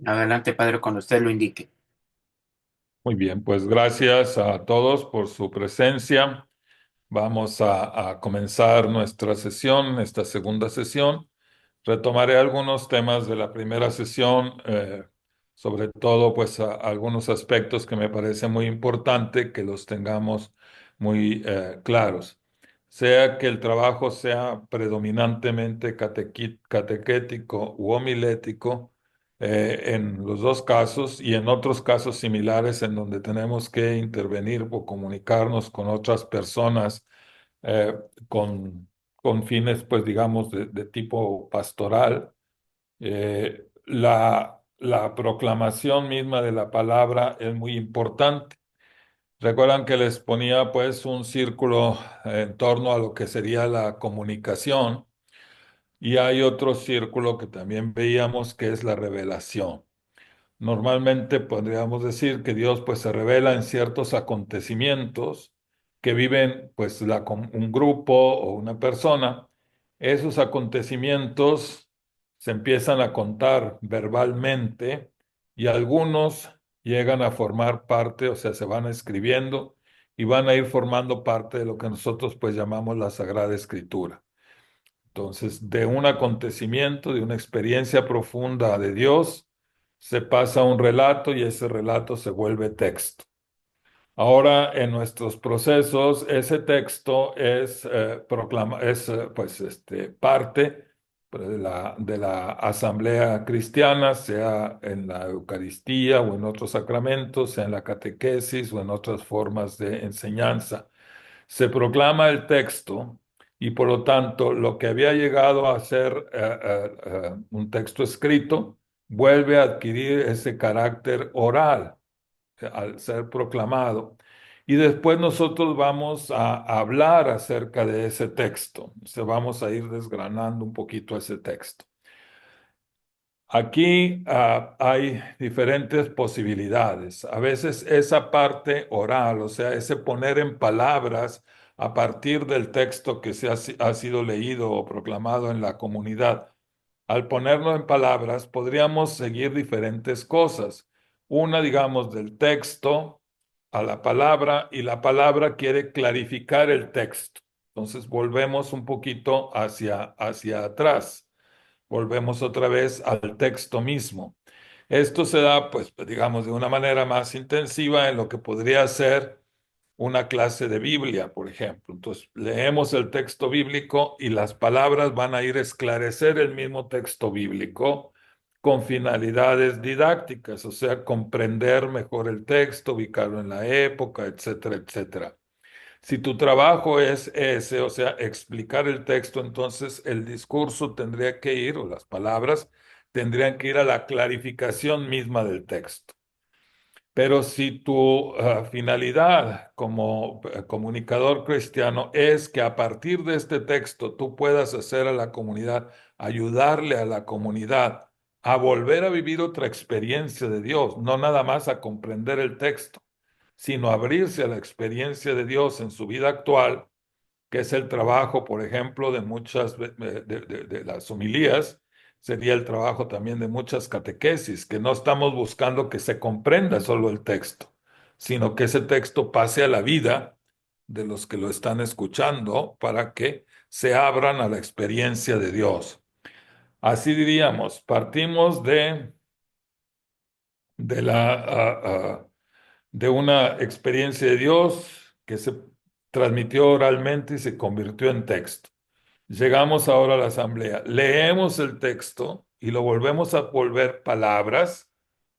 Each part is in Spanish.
Adelante, padre, cuando usted lo indique. Muy bien, pues gracias a todos por su presencia. Vamos a comenzar nuestra sesión, esta segunda sesión. Retomaré algunos temas de la primera sesión, sobre todo pues algunos aspectos que me parece muy importante que los tengamos muy claros. Sea que el trabajo sea predominantemente catequético u homilético, en los dos casos y en otros casos similares en donde tenemos que intervenir o comunicarnos con otras personas eh, con fines, pues digamos, de tipo pastoral. La proclamación misma de la palabra es muy importante. Recuerdan que les ponía pues un círculo en torno a lo que sería la comunicación y hay otro círculo que también veíamos que es la revelación. Normalmente podríamos decir que Dios pues se revela en ciertos acontecimientos que viven pues un grupo o una persona. Esos acontecimientos se empiezan a contar verbalmente y algunos llegan a formar parte, o sea, se van escribiendo y van a ir formando parte de lo que nosotros pues llamamos la Sagrada Escritura. Entonces, de un acontecimiento, de una experiencia profunda de Dios, se pasa a un relato y ese relato se vuelve texto. Ahora, en nuestros procesos, ese texto es parte de la asamblea cristiana, sea en la Eucaristía o en otros sacramentos, sea en la catequesis o en otras formas de enseñanza. Se proclama el texto y por lo tanto lo que había llegado a ser un texto escrito vuelve a adquirir ese carácter oral al ser proclamado. Y después nosotros vamos a hablar acerca de ese texto. Vamos a ir desgranando un poquito ese texto. Aquí hay diferentes posibilidades. A veces esa parte oral, o sea, ese poner en palabras a partir del texto que ha sido leído o proclamado en la comunidad, al ponerlo en palabras, podríamos seguir diferentes cosas. Una, digamos, del texto a la palabra y la palabra quiere clarificar el texto. Entonces volvemos un poquito hacia atrás. Volvemos otra vez al texto mismo. Esto se da, pues, digamos, de una manera más intensiva en lo que podría ser una clase de Biblia, por ejemplo. Entonces, leemos el texto bíblico y las palabras van a ir a esclarecer el mismo texto bíblico con finalidades didácticas, o sea, comprender mejor el texto, ubicarlo en la época, etcétera, etcétera. Si tu trabajo es ese, o sea, explicar el texto, entonces el discurso tendría que ir, o las palabras, tendrían que ir a la clarificación misma del texto. Pero si tu finalidad como comunicador cristiano es que a partir de este texto tú puedas hacer a la comunidad, ayudarle a la comunidad a volver a vivir otra experiencia de Dios, no nada más a comprender el texto, sino abrirse a la experiencia de Dios en su vida actual, que es el trabajo, por ejemplo, de muchas de las homilías, sería el trabajo también de muchas catequesis, que no estamos buscando que se comprenda solo el texto, sino que ese texto pase a la vida de los que lo están escuchando para que se abran a la experiencia de Dios. Así diríamos, partimos de la de una experiencia de Dios que se transmitió oralmente y se convirtió en texto. Llegamos ahora a la asamblea, leemos el texto y lo volvemos a volver palabras.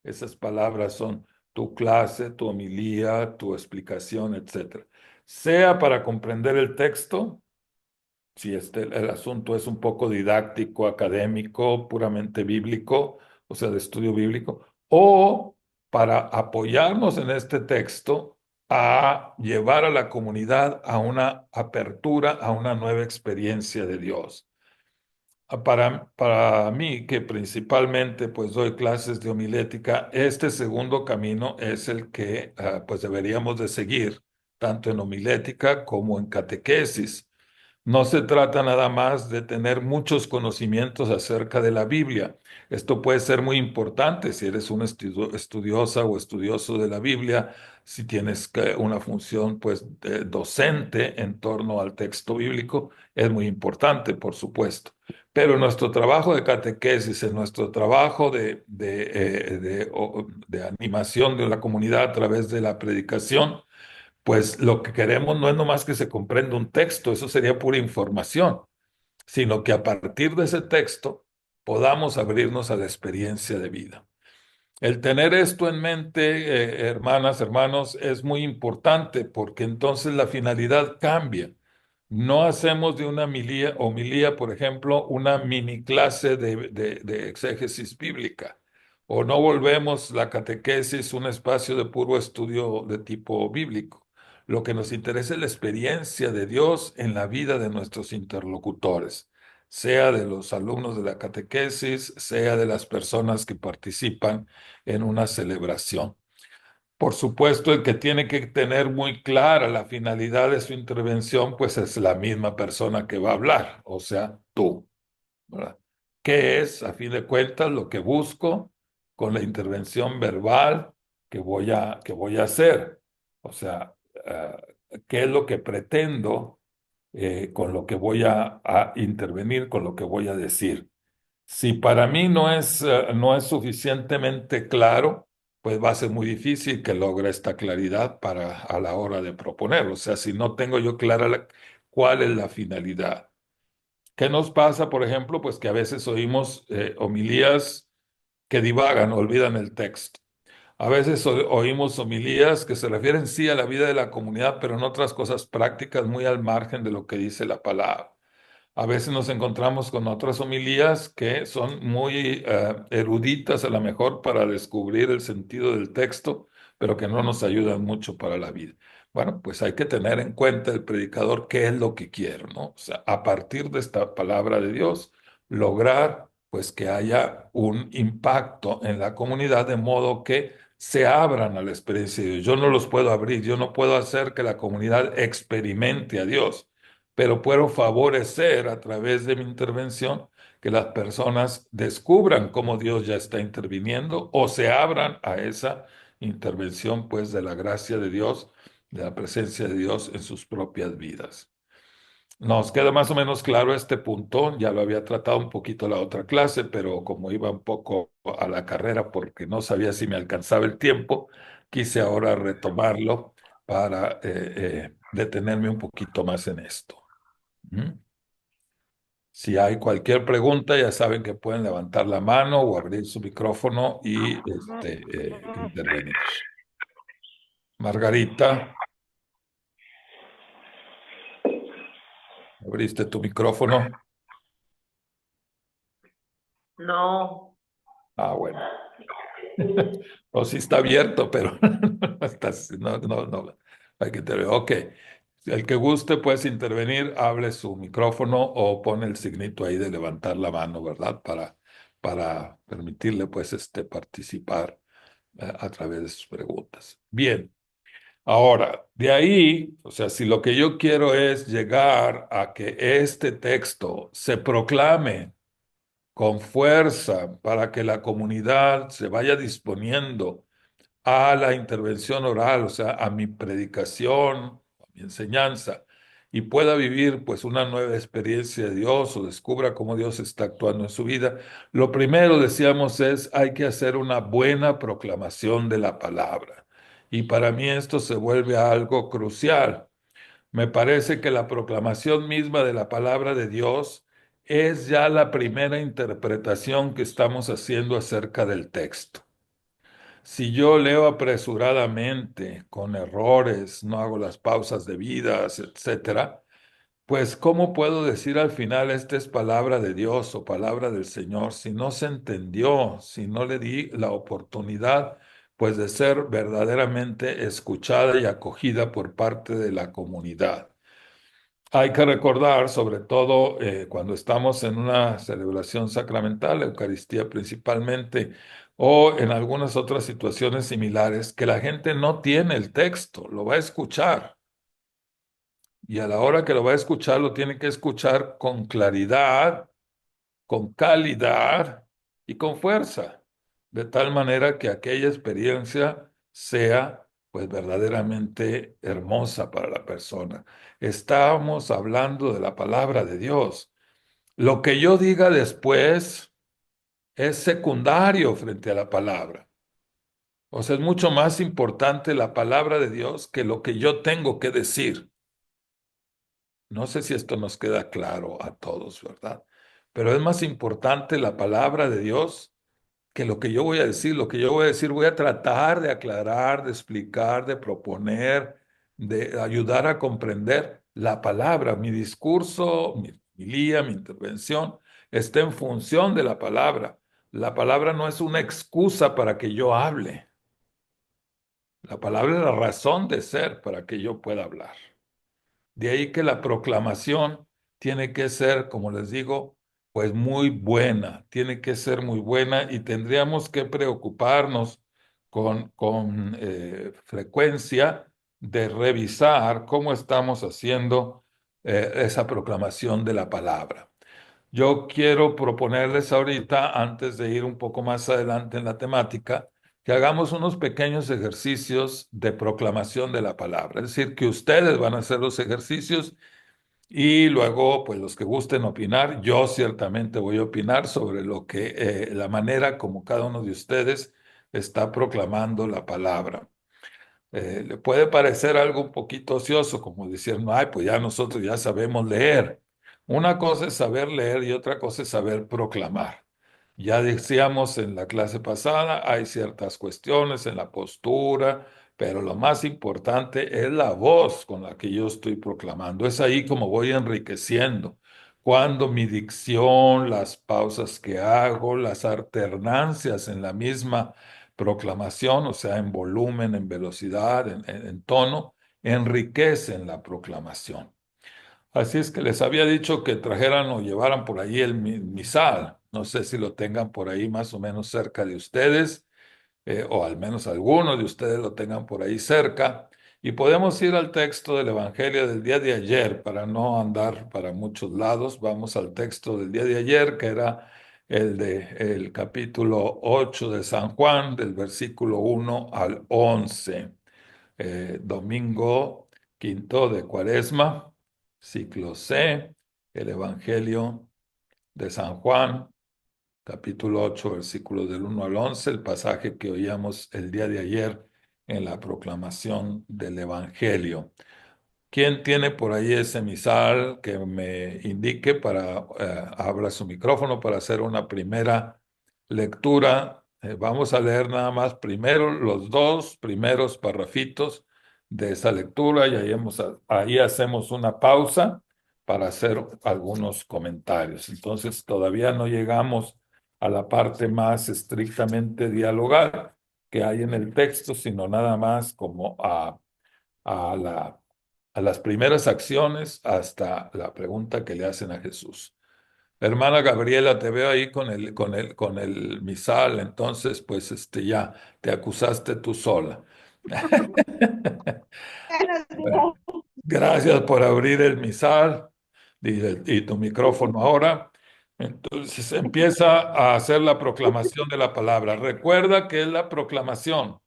Esas palabras son tu clase, tu homilía, tu explicación, etcétera. Sea para comprender el texto, si el asunto es un poco didáctico, académico, puramente bíblico, o sea, de estudio bíblico, o para apoyarnos en este texto a llevar a la comunidad a una apertura, a una nueva experiencia de Dios. Para mí, que principalmente pues doy clases de homilética, este segundo camino es el que pues deberíamos de seguir, tanto en homilética como en catequesis. No se trata nada más de tener muchos conocimientos acerca de la Biblia. Esto puede ser muy importante si eres una estudiosa o estudioso de la Biblia, si tienes una función pues docente en torno al texto bíblico, es muy importante, por supuesto. Pero nuestro trabajo de catequesis, en nuestro trabajo de animación de la comunidad a través de la predicación, pues lo que queremos no es nomás que se comprenda un texto, eso sería pura información, sino que a partir de ese texto podamos abrirnos a la experiencia de vida. El tener esto en mente, hermanas, hermanos, es muy importante porque entonces la finalidad cambia. No hacemos de una homilía, por ejemplo, una mini clase de exégesis bíblica, o no volvemos la catequesis un espacio de puro estudio de tipo bíblico. Lo que nos interesa es la experiencia de Dios en la vida de nuestros interlocutores, sea de los alumnos de la catequesis, sea de las personas que participan en una celebración. Por supuesto, el que tiene que tener muy clara la finalidad de su intervención, pues es la misma persona que va a hablar, o sea, tú, ¿verdad? ¿Qué es, a fin de cuentas, lo que busco con la intervención verbal que voy a hacer? O sea, ¿qué es lo que pretendo con lo que voy a intervenir, con lo que voy a decir? Si para mí no es suficientemente claro, pues va a ser muy difícil que logre esta claridad para a la hora de proponer. O sea, si no tengo yo clara cuál es la finalidad. ¿Qué nos pasa, por ejemplo? Pues que a veces oímos homilías que divagan, olvidan el texto. A veces oímos homilías que se refieren sí a la vida de la comunidad, pero en otras cosas prácticas muy al margen de lo que dice la palabra. A veces nos encontramos con otras homilías que son muy eruditas a lo mejor para descubrir el sentido del texto, pero que no nos ayudan mucho para la vida. Bueno, pues hay que tener en cuenta el predicador qué es lo que quiere, ¿no? O sea, a partir de esta palabra de Dios, lograr pues que haya un impacto en la comunidad de modo que se abran a la experiencia de Dios. Yo no los puedo abrir, yo no puedo hacer que la comunidad experimente a Dios, pero puedo favorecer a través de mi intervención que las personas descubran cómo Dios ya está interviniendo o se abran a esa intervención, pues, de la gracia de Dios, de la presencia de Dios en sus propias vidas. Nos queda más o menos claro este punto, ya lo había tratado un poquito la otra clase, pero como iba un poco a la carrera porque no sabía si me alcanzaba el tiempo, quise ahora retomarlo para detenerme un poquito más en esto. ¿Mm? Si hay cualquier pregunta, ya saben que pueden levantar la mano o abrir su micrófono y intervenir. Margarita, ¿abriste tu micrófono? No, Ah, bueno. O sí está abierto, pero no, hay que intervenir. Ok. El que guste, puedes intervenir, hable su micrófono o pone el signito ahí de levantar la mano, ¿verdad? Para permitirle, pues, participar a través de sus preguntas. Bien. Ahora, de ahí, o sea, si lo que yo quiero es llegar a que este texto se proclame con fuerza para que la comunidad se vaya disponiendo a la intervención oral, o sea, a mi predicación, a mi enseñanza, y pueda vivir pues una nueva experiencia de Dios o descubra cómo Dios está actuando en su vida, lo primero, decíamos, es hay que hacer una buena proclamación de la palabra. Y para mí esto se vuelve algo crucial. Me parece que la proclamación misma de la palabra de Dios es ya la primera interpretación que estamos haciendo acerca del texto. Si yo leo apresuradamente, con errores, no hago las pausas debidas, etcétera, pues ¿cómo puedo decir al final esta es palabra de Dios o palabra del Señor si no se entendió, si no le di la oportunidad, pues de ser verdaderamente escuchada y acogida por parte de la comunidad? Hay que recordar, sobre todo cuando estamos en una celebración sacramental, la Eucaristía principalmente, o en algunas otras situaciones similares, que la gente no tiene el texto, lo va a escuchar. Y a la hora que lo va a escuchar, lo tiene que escuchar con claridad, con calidad y con fuerza, de tal manera que aquella experiencia sea pues verdaderamente hermosa para la persona. Estamos hablando de la palabra de Dios. Lo que yo diga después es secundario frente a la palabra. O sea, es mucho más importante la palabra de Dios que lo que yo tengo que decir. No sé si esto nos queda claro a todos, ¿verdad? Pero es más importante la palabra de Dios que lo que yo voy a decir. Lo que yo voy a decir, voy a tratar de aclarar, de explicar, de proponer, de ayudar a comprender la palabra. Mi discurso, mi homilía, mi intervención está en función de la palabra. La palabra no es una excusa para que yo hable. La palabra es la razón de ser para que yo pueda hablar. De ahí que la proclamación tiene que ser, como les digo, pues muy buena, tiene que ser muy buena y tendríamos que preocuparnos con frecuencia de revisar cómo estamos haciendo esa proclamación de la palabra. Yo quiero proponerles ahorita, antes de ir un poco más adelante en la temática, que hagamos unos pequeños ejercicios de proclamación de la palabra. Es decir, que ustedes van a hacer los ejercicios y luego, pues los que gusten opinar, yo ciertamente voy a opinar sobre la manera como cada uno de ustedes está proclamando la palabra. Le puede parecer algo un poquito ocioso, como diciendo, ay, pues ya nosotros ya sabemos leer. Una cosa es saber leer y otra cosa es saber proclamar. Ya decíamos en la clase pasada, hay ciertas cuestiones en la postura, pero lo más importante es la voz con la que yo estoy proclamando. Es ahí como voy enriqueciendo. Cuando mi dicción, las pausas que hago, las alternancias en la misma proclamación, o sea, en volumen, en velocidad, en tono, enriquecen la proclamación. Así es que les había dicho que trajeran o llevaran por ahí el misal. No sé si lo tengan por ahí más o menos cerca de ustedes, o al menos algunos de ustedes lo tengan por ahí cerca. Y podemos ir al texto del Evangelio del día de ayer para no andar para muchos lados. Vamos al texto del día de ayer, que era el capítulo 8 de San Juan, del versículo 1 al 11. Domingo quinto de Cuaresma, ciclo C, el Evangelio de San Juan, capítulo 8, versículos del 1 al 11, el pasaje que oíamos el día de ayer en la proclamación del Evangelio. ¿Quién tiene por ahí ese misal que me indique para, abra su micrófono para hacer una primera lectura? Vamos a leer nada más primero los dos primeros parrafitos de esa lectura y ahí hacemos una pausa para hacer algunos comentarios. Entonces todavía no llegamos a la parte más estrictamente dialogal que hay en el texto, sino nada más como a a las primeras acciones hasta la pregunta que le hacen a Jesús. Hermana Gabriela, te veo ahí con el misal, entonces pues ya te acusaste tú sola. Buenos Bueno, días. gracias por abrir el misal y tu micrófono ahora. Entonces empieza a hacer la proclamación de la palabra. Recuerda que es la proclamación.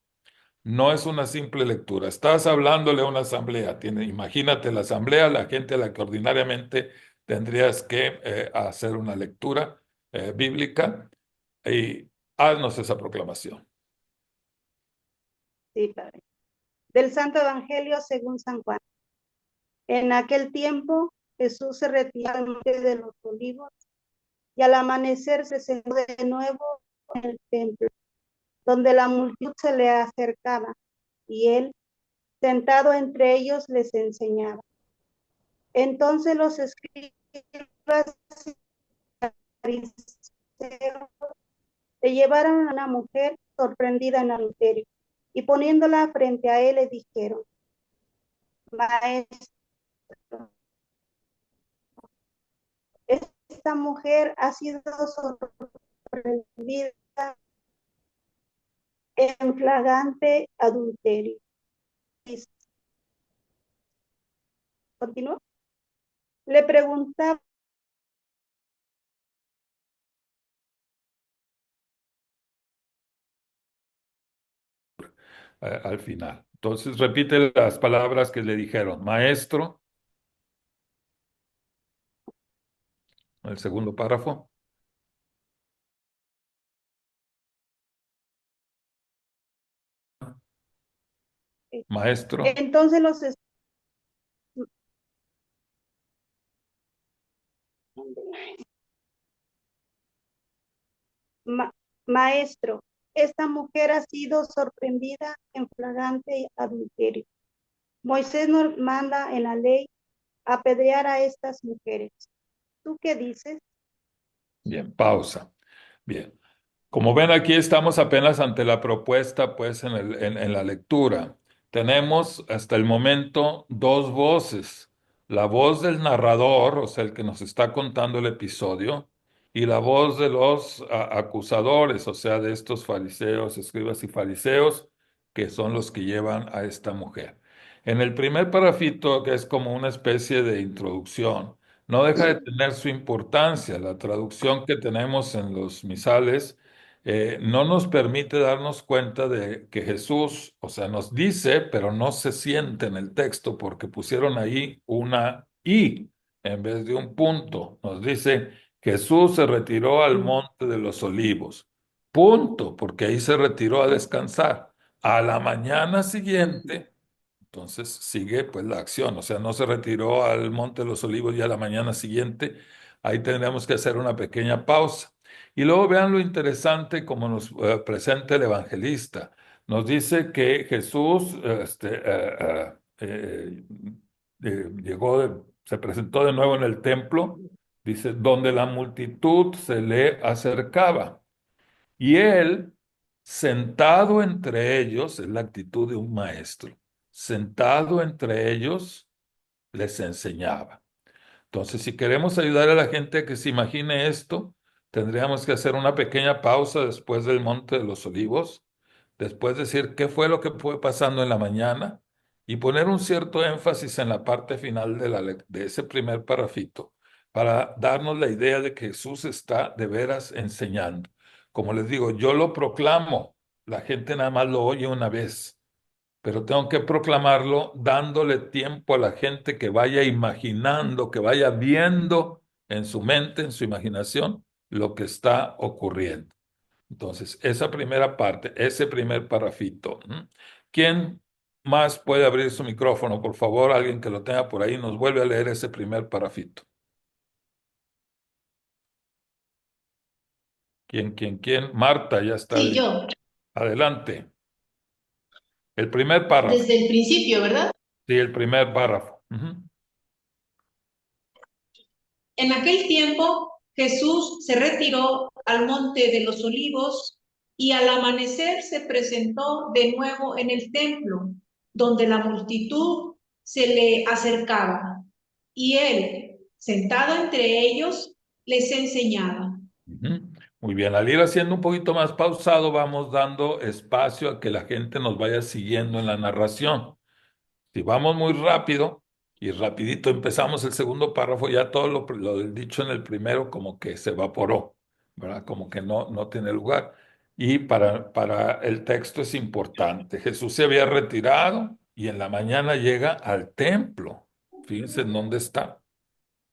No es una simple lectura. Estás hablándole a una asamblea. Imagínate la asamblea, la gente a la que ordinariamente tendrías que hacer una lectura bíblica y haznos esa proclamación. Sí, padre. Del Santo Evangelio según San Juan. En aquel tiempo Jesús se retiró al monte de los olivos y al amanecer se sentó de nuevo en el templo, donde la multitud se le acercaba y él, sentado entre ellos, les enseñaba. Entonces los escribas y fariseos le llevaron a una mujer sorprendida en adulterio y poniéndola frente a él le dijeron: Maestro, esta mujer ha sido sorprendida en flagrante adulterio. ¿Continúo? Le preguntaba al final. Entonces, repite las palabras que le dijeron. Maestro, el segundo párrafo. Maestro. entonces maestro, esta mujer ha sido sorprendida en flagrante adulterio. Moisés nos manda en la ley apedrear a estas mujeres. ¿Tú qué dices? Bien, pausa. Bien. Como ven, aquí estamos apenas ante la propuesta, pues, en la lectura. Tenemos hasta el momento dos voces. La voz del narrador, o sea, el que nos está contando el episodio, y la voz de los acusadores, o sea, de estos fariseos, escribas y fariseos, que son los que llevan a esta mujer. En el primer parafito, que es como una especie de introducción, no deja de tener su importancia. La traducción que tenemos en los misales no nos permite darnos cuenta de que Jesús, o sea, nos dice, pero no se siente en el texto porque pusieron ahí una I en vez de un punto. Nos dice, Jesús se retiró al monte de los olivos. Punto, porque ahí se retiró a descansar. A la mañana siguiente, entonces sigue pues la acción, o sea, no se retiró al monte de los olivos y a la mañana siguiente, ahí tendríamos que hacer una pequeña pausa. Y luego vean lo interesante como nos presenta el evangelista. Nos dice que Jesús se presentó de nuevo en el templo, dice, donde la multitud se le acercaba. Y él, sentado entre ellos, es la actitud de un maestro, sentado entre ellos, les enseñaba. Entonces, si queremos ayudar a la gente a que se imagine esto, tendríamos que hacer una pequeña pausa después del Monte de los Olivos, después decir qué fue lo que fue pasando en la mañana y poner un cierto énfasis en la parte final de ese primer parrafito para darnos la idea de que Jesús está de veras enseñando. Como les digo, yo lo proclamo, la gente nada más lo oye una vez, pero tengo que proclamarlo dándole tiempo a la gente que vaya imaginando, que vaya viendo en su mente, en su imaginación, lo que está ocurriendo. Entonces, esa primera parte, ese primer parrafito. ¿Quién más puede abrir su micrófono? Por favor, alguien que lo tenga por ahí, nos vuelve a leer ese primer parrafito. ¿Quién? Marta, ya está. Sí, yo. Adelante. El primer párrafo. Desde el principio, ¿verdad? Sí, el primer párrafo. En aquel tiempo Jesús se retiró al monte de los olivos y al amanecer se presentó de nuevo en el templo, donde la multitud se le acercaba. Y él, sentado entre ellos, les enseñaba. Muy bien, al ir haciendo un poquito más pausado, vamos dando espacio a que la gente nos vaya siguiendo en la narración. Si vamos muy rápido y rapidito empezamos el segundo párrafo, ya todo lo del dicho en el primero como que se evaporó, ¿verdad? Como que no tiene lugar. Y para el texto es importante. Jesús se había retirado y en la mañana llega al templo. Fíjense en dónde está.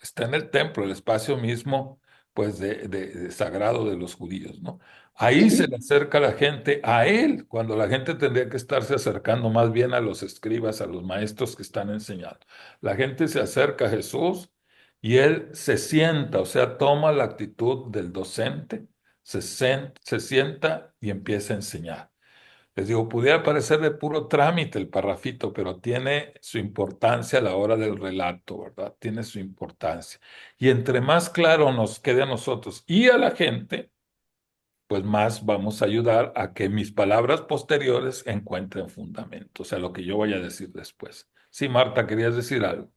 Está en el templo, el espacio mismo, pues, de sagrado de los judíos, ¿no? Ahí se le acerca la gente a él, cuando la gente tendría que estarse acercando más bien a los escribas, a los maestros que están enseñando. La gente se acerca a Jesús y él se sienta, o sea, toma la actitud del docente, se sienta y empieza a enseñar. Les digo, pudiera parecer de puro trámite el parrafito, pero tiene su importancia a la hora del relato, ¿verdad? Tiene su importancia. Y entre más claro nos quede a nosotros y a la gente, pues más vamos a ayudar a que mis palabras posteriores encuentren fundamento, o sea, lo que yo vaya a decir después. Sí, Marta, querías decir algo.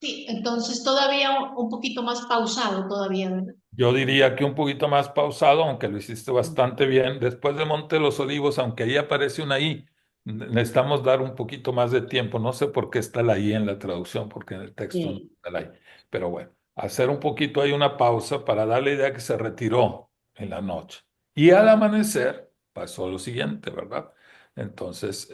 Sí, entonces todavía un poquito más pausado todavía, ¿verdad? Yo diría que un poquito más pausado, aunque lo hiciste bastante bien. Después de Monte de los Olivos, aunque ahí aparece una I, Necesitamos dar un poquito más de tiempo. No sé por qué está la I en la traducción, porque en el texto no Sí. está la I. Pero bueno, hacer un poquito ahí una pausa para dar la idea que se retiró en la noche. Y al amanecer pasó lo siguiente, ¿verdad? Entonces,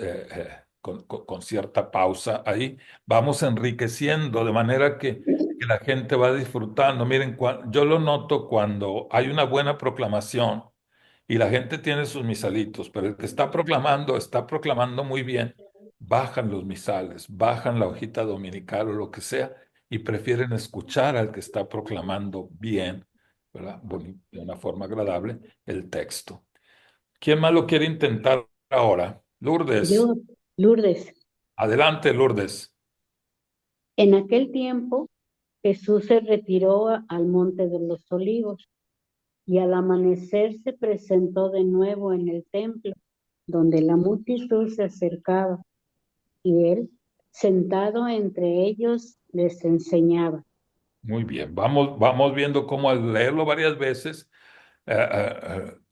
con cierta pausa ahí, vamos enriqueciendo de manera que la gente va disfrutando. Miren, yo lo noto cuando hay una buena proclamación y la gente tiene sus misalitos, pero el que está proclamando muy bien, bajan los misales, bajan la hojita dominical o lo que sea, y prefieren escuchar al que está proclamando bien, ¿verdad? De una forma agradable, el texto. ¿Quién más lo quiere intentar ahora? Lourdes. Yo, Lourdes, Adelante, Lourdes. en aquel tiempo Jesús se retiró al monte de los olivos y al amanecer se presentó de nuevo en el templo, donde la multitud se acercaba y él, sentado entre ellos, les enseñaba. Muy bien, vamos viendo cómo al leerlo varias veces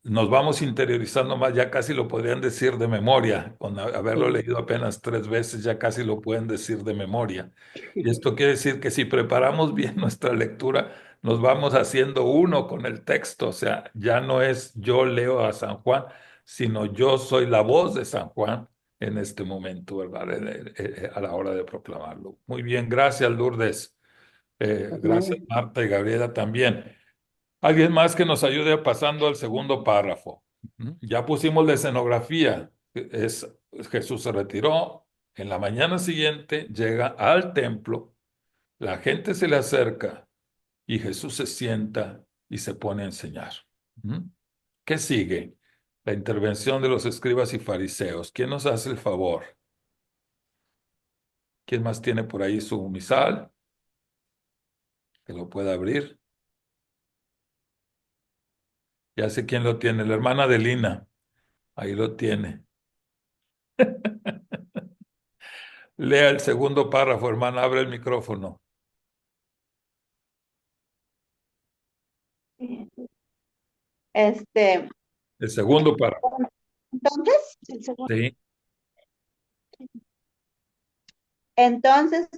nos vamos interiorizando más, ya casi lo podrían decir de memoria, con haberlo Sí. leído apenas 3 veces, ya casi lo pueden decir de memoria. Y esto quiere decir que si preparamos bien nuestra lectura, nos vamos haciendo uno con el texto, o sea, ya no es yo leo a San Juan, sino yo soy la voz de San Juan en este momento, ¿verdad? A la hora de proclamarlo. Muy bien, gracias, Lourdes. Gracias, Marta y Gabriela también. Alguien más que nos ayude pasando al segundo párrafo. Ya pusimos la escenografía. Jesús se retiró. En la mañana siguiente llega al templo. La gente se le acerca y Jesús se sienta y se pone a enseñar. ¿Mm? ¿Qué sigue? La intervención de los escribas y fariseos. ¿Quién nos hace el favor? ¿Quién más tiene por ahí su misal? Que lo pueda abrir. Ya sé quién lo tiene. La hermana de Lina. Ahí lo tiene. Lea el segundo párrafo, hermana, abre el micrófono. Este, El segundo párrafo. entonces, el segundo. Sí, Entonces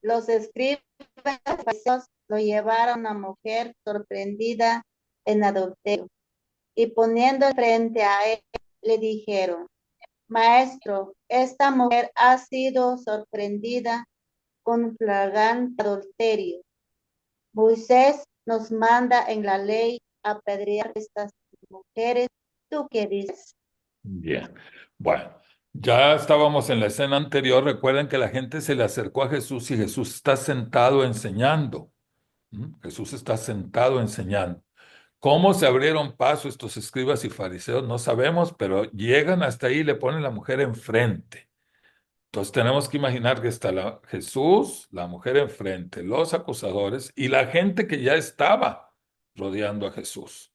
los escribas y fariseos lo llevaron a una mujer sorprendida en adulterio y poniendo frente a él le dijeron, Maestro, esta mujer ha sido sorprendida con flagrante adulterio. Moisés nos manda en la ley apedrear a estas mujeres. ¿Tú qué dices? bien. Bueno, ya estábamos en la escena anterior. Recuerden que la gente se le acercó a Jesús y Jesús está sentado enseñando. Jesús está sentado enseñando. ¿Cómo se abrieron paso estos escribas y fariseos? No sabemos, pero llegan hasta ahí y le ponen la mujer enfrente. Entonces tenemos que imaginar que está Jesús, la mujer enfrente, los acusadores y la gente que ya estaba rodeando a Jesús.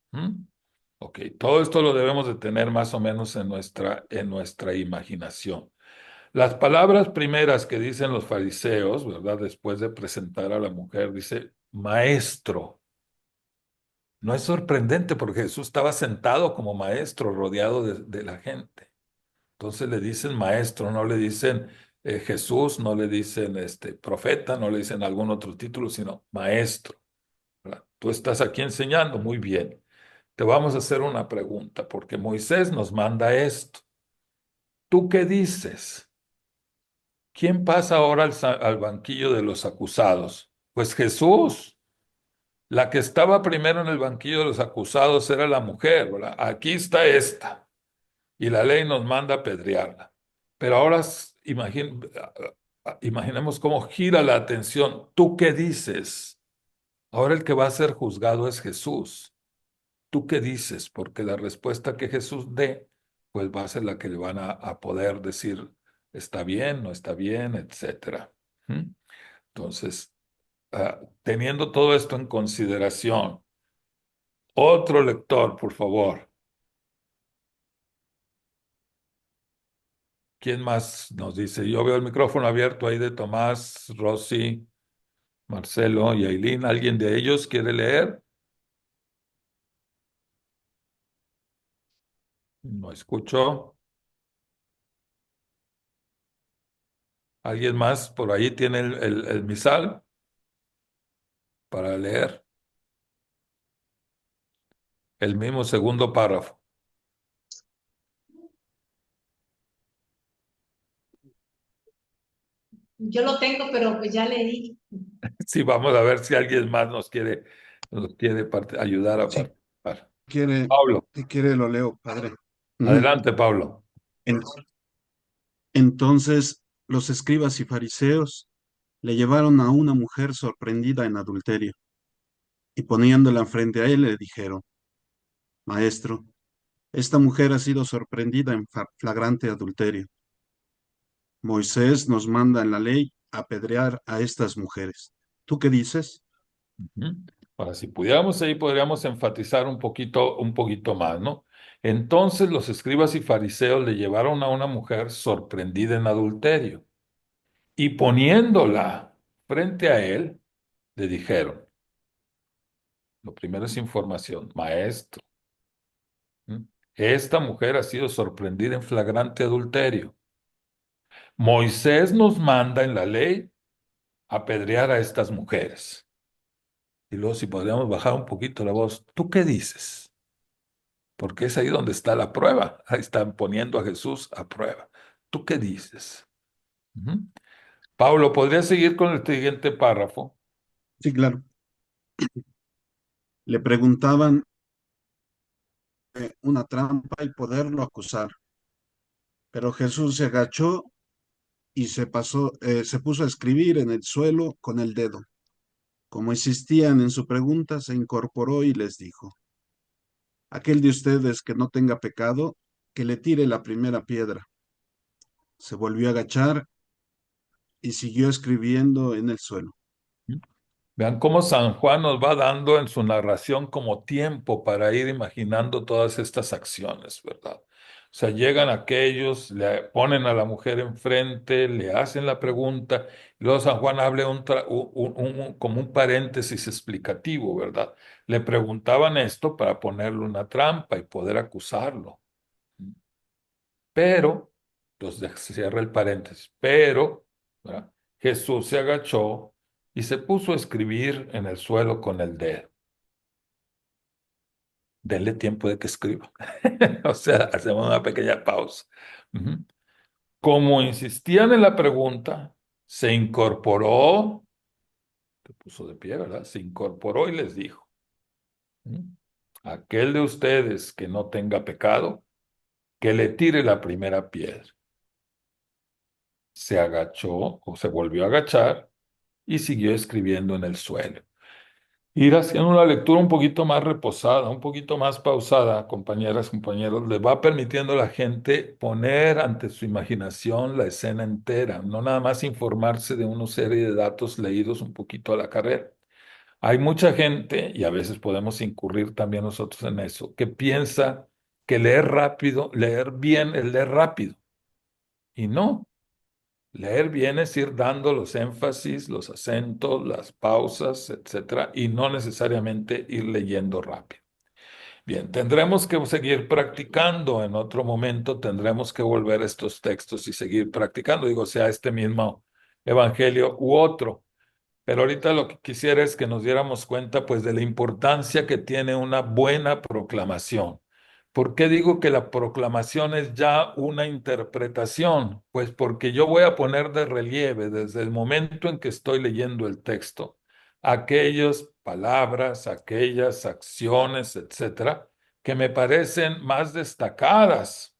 Ok, todo esto lo debemos de tener más o menos en nuestra imaginación. Las palabras primeras que dicen los fariseos, ¿verdad? Después de presentar a la mujer, dice, maestro. No es sorprendente porque Jesús estaba sentado como maestro, rodeado de la gente. Entonces le dicen maestro, no le dicen Jesús, no le dicen profeta, no le dicen algún otro título, sino maestro, ¿verdad? Tú estás aquí enseñando, muy bien. Te vamos a hacer una pregunta, porque Moisés nos manda esto. ¿Tú qué dices? ¿Quién pasa ahora al banquillo de los acusados? Pues Jesús. La que estaba primero en el banquillo de los acusados era la mujer, ¿verdad? Aquí está esta. Y la ley nos manda apedrearla. Pero ahora imaginemos cómo gira la atención. ¿Tú qué dices? Ahora el que va a ser juzgado es Jesús. ¿Tú qué dices? Porque la respuesta que Jesús dé, pues va a ser la que le van a poder decir, está bien, no está bien, etcétera. Entonces, teniendo todo esto en consideración, otro lector, por favor. ¿Quién más nos dice? Yo veo el micrófono abierto ahí de Tomás, Rosy, Marcelo y Ailín. ¿Alguien de ellos quiere leer? No escucho. ¿Alguien más por ahí tiene el misal para leer? El mismo segundo párrafo. Yo lo tengo, pero pues ya leí. Sí, vamos a ver si alguien más nos quiere ayudar a Si participar. quiere, Pablo, si quiere lo leo, padre. Ujú. adelante, Pablo. En- Entonces los escribas y fariseos le llevaron a una mujer sorprendida en adulterio y poniéndola frente a él le dijeron, Maestro, esta mujer ha sido sorprendida en flagrante adulterio. Moisés nos manda en la ley apedrear a estas mujeres. ¿Tú qué dices? Ujú. Ahora, si pudiéramos ahí, podríamos enfatizar un poquito más, ¿no? Entonces los escribas y fariseos le llevaron a una mujer sorprendida en adulterio y poniéndola frente a él, le dijeron, lo primero es información, maestro, ¿m? Esta mujer ha sido sorprendida en flagrante adulterio. Moisés nos manda en la ley apedrear a estas mujeres. Y luego si podríamos bajar un poquito la voz, ¿tú qué dices? Porque es ahí donde está la prueba. Ahí están poniendo a Jesús a prueba. ¿Tú qué dices? Ujú. Pablo, ¿podría seguir con el siguiente párrafo? Sí, claro. Le preguntaban una trampa y poderlo acusar, pero Jesús se agachó y se puso a escribir en el suelo con el dedo. Como insistían en su pregunta, se incorporó y les dijo, aquel de ustedes que no tenga pecado, que le tire la primera piedra. Se volvió a agachar y siguió escribiendo en el suelo. Vean cómo San Juan nos va dando en su narración como tiempo para ir imaginando todas estas acciones, ¿verdad? O sea, llegan aquellos, le ponen a la mujer enfrente, le hacen la pregunta, y luego San Juan habla como un paréntesis explicativo, ¿verdad? Le preguntaban esto para ponerle una trampa y poder acusarlo. Pero, entonces cierra el paréntesis, pero, ¿verdad? Jesús se agachó y se puso a escribir en el suelo con el dedo. Denle tiempo de que escriba. O sea, hacemos una pequeña pausa. Ujú. Como insistían en la pregunta, se incorporó, se puso de pie, ¿verdad? Se incorporó y les dijo, ¿Mm? Aquel de ustedes que no tenga pecado, que le tire la primera piedra. Se agachó o se volvió a agachar y siguió escribiendo en el suelo. Ir haciendo una lectura un poquito más reposada, un poquito más pausada, compañeras, compañeros, le va permitiendo a la gente poner ante su imaginación la escena entera, no nada más informarse de una serie de datos leídos un poquito a la carrera. Hay mucha gente, y a veces podemos incurrir también nosotros en eso, que piensa que leer rápido, leer bien es leer rápido. Y no. Leer bien es ir dando los énfasis, los acentos, las pausas, etcétera, y no necesariamente ir leyendo rápido. Bien, tendremos que seguir practicando. En otro momento tendremos que volver a estos textos y seguir practicando, digo, sea este mismo evangelio u otro. Pero ahorita lo que quisiera es que nos diéramos cuenta, pues, de la importancia que tiene una buena proclamación. ¿Por qué digo que la proclamación es ya una interpretación? Pues porque yo voy a poner de relieve desde el momento en que estoy leyendo el texto aquellas palabras, aquellas acciones, etcétera, que me parecen más destacadas.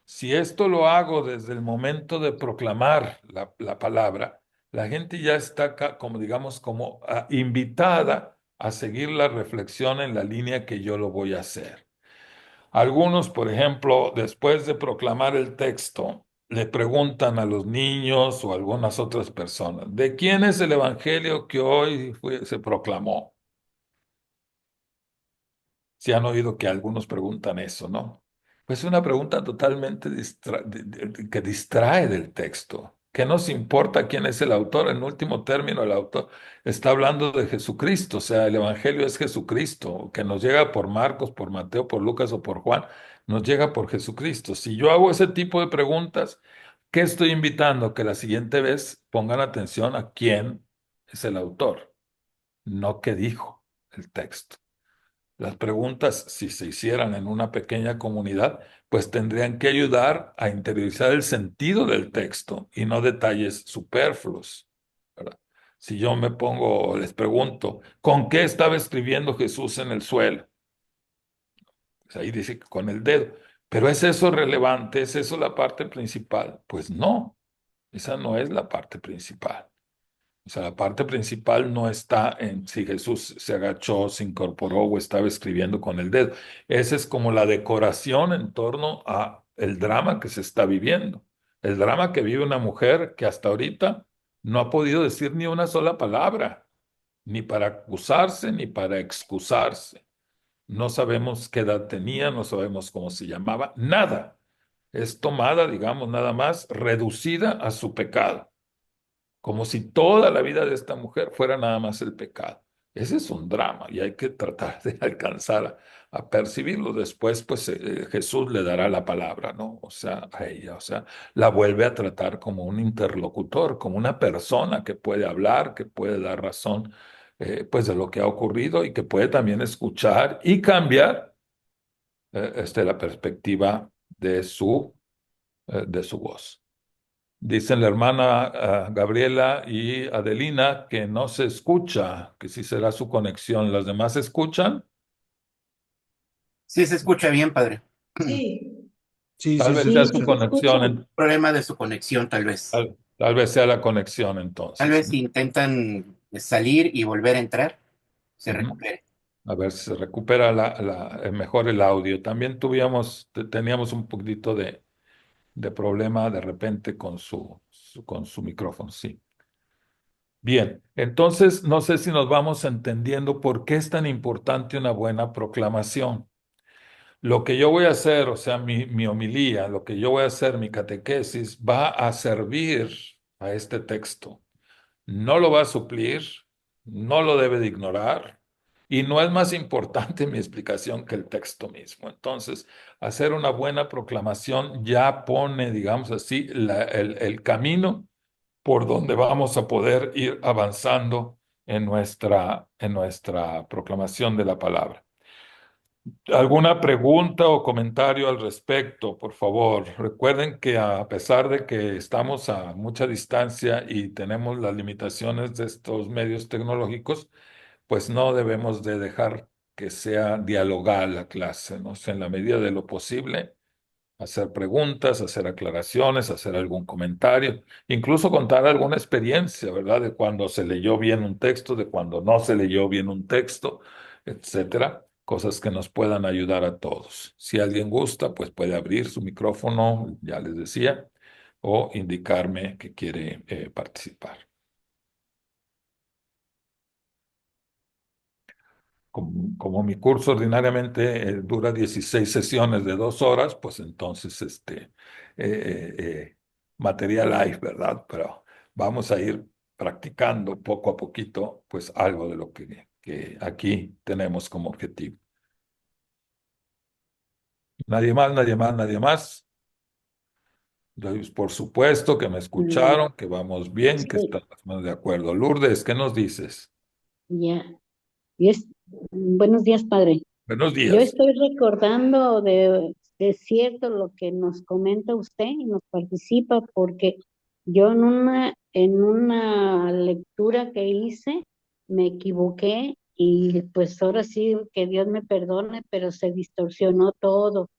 Si esto lo hago desde el momento de proclamar la palabra, la gente ya está como, digamos, como invitada a seguir la reflexión en la línea que yo lo voy a hacer. Algunos, por ejemplo, después de proclamar el texto, le preguntan a los niños o a algunas otras personas, ¿de quién es el evangelio que hoy se proclamó? Si han oído que algunos preguntan eso, ¿no? Pues es una pregunta totalmente que distrae del texto. ¿Qué nos importa quién es el autor? En último término, el autor está hablando de Jesucristo, o sea, el Evangelio es Jesucristo, que nos llega por Marcos, por Mateo, por Lucas o por Juan, nos llega por Jesucristo. Si yo hago ese tipo de preguntas, ¿Qué estoy invitando? Que la siguiente vez pongan atención a quién es el autor, no qué dijo el texto. Las preguntas, si se hicieran en una pequeña comunidad, pues tendrían que ayudar a interiorizar el sentido del texto y no detalles superfluos, ¿verdad? Si yo me pongo, les pregunto, ¿con qué estaba escribiendo Jesús en el suelo? Pues ahí dice que con el dedo. ¿Pero es eso relevante? ¿Es eso la parte principal? Pues no, esa no es la parte principal. O sea, la parte principal no está en si Jesús se agachó, se incorporó o estaba escribiendo con el dedo. Esa es como la decoración en torno a el drama que se está viviendo. El drama que vive una mujer que hasta ahorita no ha podido decir ni una sola palabra, ni para acusarse ni para excusarse. No sabemos qué edad tenía, no sabemos cómo se llamaba, nada. Es tomada, digamos, nada más reducida a su pecado, como si toda la vida de esta mujer fuera nada más el pecado. Ese es un drama y hay que tratar de alcanzar a percibirlo. Después, pues Jesús le dará la palabra, ¿no? O sea, a ella, o sea, la vuelve a tratar como un interlocutor, como una persona que puede hablar, que puede dar razón, pues de lo que ha ocurrido y que puede también escuchar y cambiar la perspectiva de su voz. Dicen la hermana Gabriela y Adelina que no se escucha, que sí será su conexión. ¿Las demás se escuchan? Sí, se escucha bien, padre. Sí, Sí, Tal sí, vez se sea Sí, su sí escucha. se escucha. conexión. Problema de su conexión, tal vez. Tal vez sea la conexión Tal entonces. vez si intentan salir y volver a entrar, se Ujú. recupere. A ver si se recupera mejor el audio. También teníamos un poquito de problema de repente con con su micrófono, sí. Bien, entonces no sé si nos vamos entendiendo por qué es tan importante una buena proclamación. Lo que yo voy a hacer, o sea, mi homilía, lo que yo voy a hacer, mi catequesis, va a servir a este texto. No lo va a suplir, no lo debe de ignorar, y no es más importante mi explicación que el texto mismo. Entonces, hacer una buena proclamación ya pone, digamos así, el camino por donde vamos a poder ir avanzando en nuestra proclamación de la palabra. ¿Alguna pregunta o comentario al respecto, por favor? Recuerden que a pesar de que estamos a mucha distancia y tenemos las limitaciones de estos medios tecnológicos, pues no debemos de dejar que sea dialogal la clase, ¿no? O sea, en la medida de lo posible, hacer preguntas, hacer aclaraciones, hacer algún comentario, incluso contar alguna experiencia, ¿verdad? De cuando se leyó bien un texto, de cuando no se leyó bien un texto, etcétera. Cosas que nos puedan ayudar a todos. Si alguien gusta, pues puede abrir su micrófono, ya les decía, o indicarme que quiere participar. Como mi curso ordinariamente dura 16 sesiones de 2 horas, pues entonces material hay, ¿verdad? Pero vamos a ir practicando poco a poquito, pues algo de lo que aquí tenemos como objetivo. Nadie más, nadie más, nadie más. Por supuesto que me escucharon, que vamos bien, que Sí, estamos de acuerdo. Lourdes, ¿qué nos dices? ya. Y buenos días, padre. Buenos Yo días. estoy recordando de cierto lo que nos comenta usted y nos participa, porque yo en una lectura que hice me equivoqué y pues ahora sí que Dios me perdone, pero se distorsionó todo,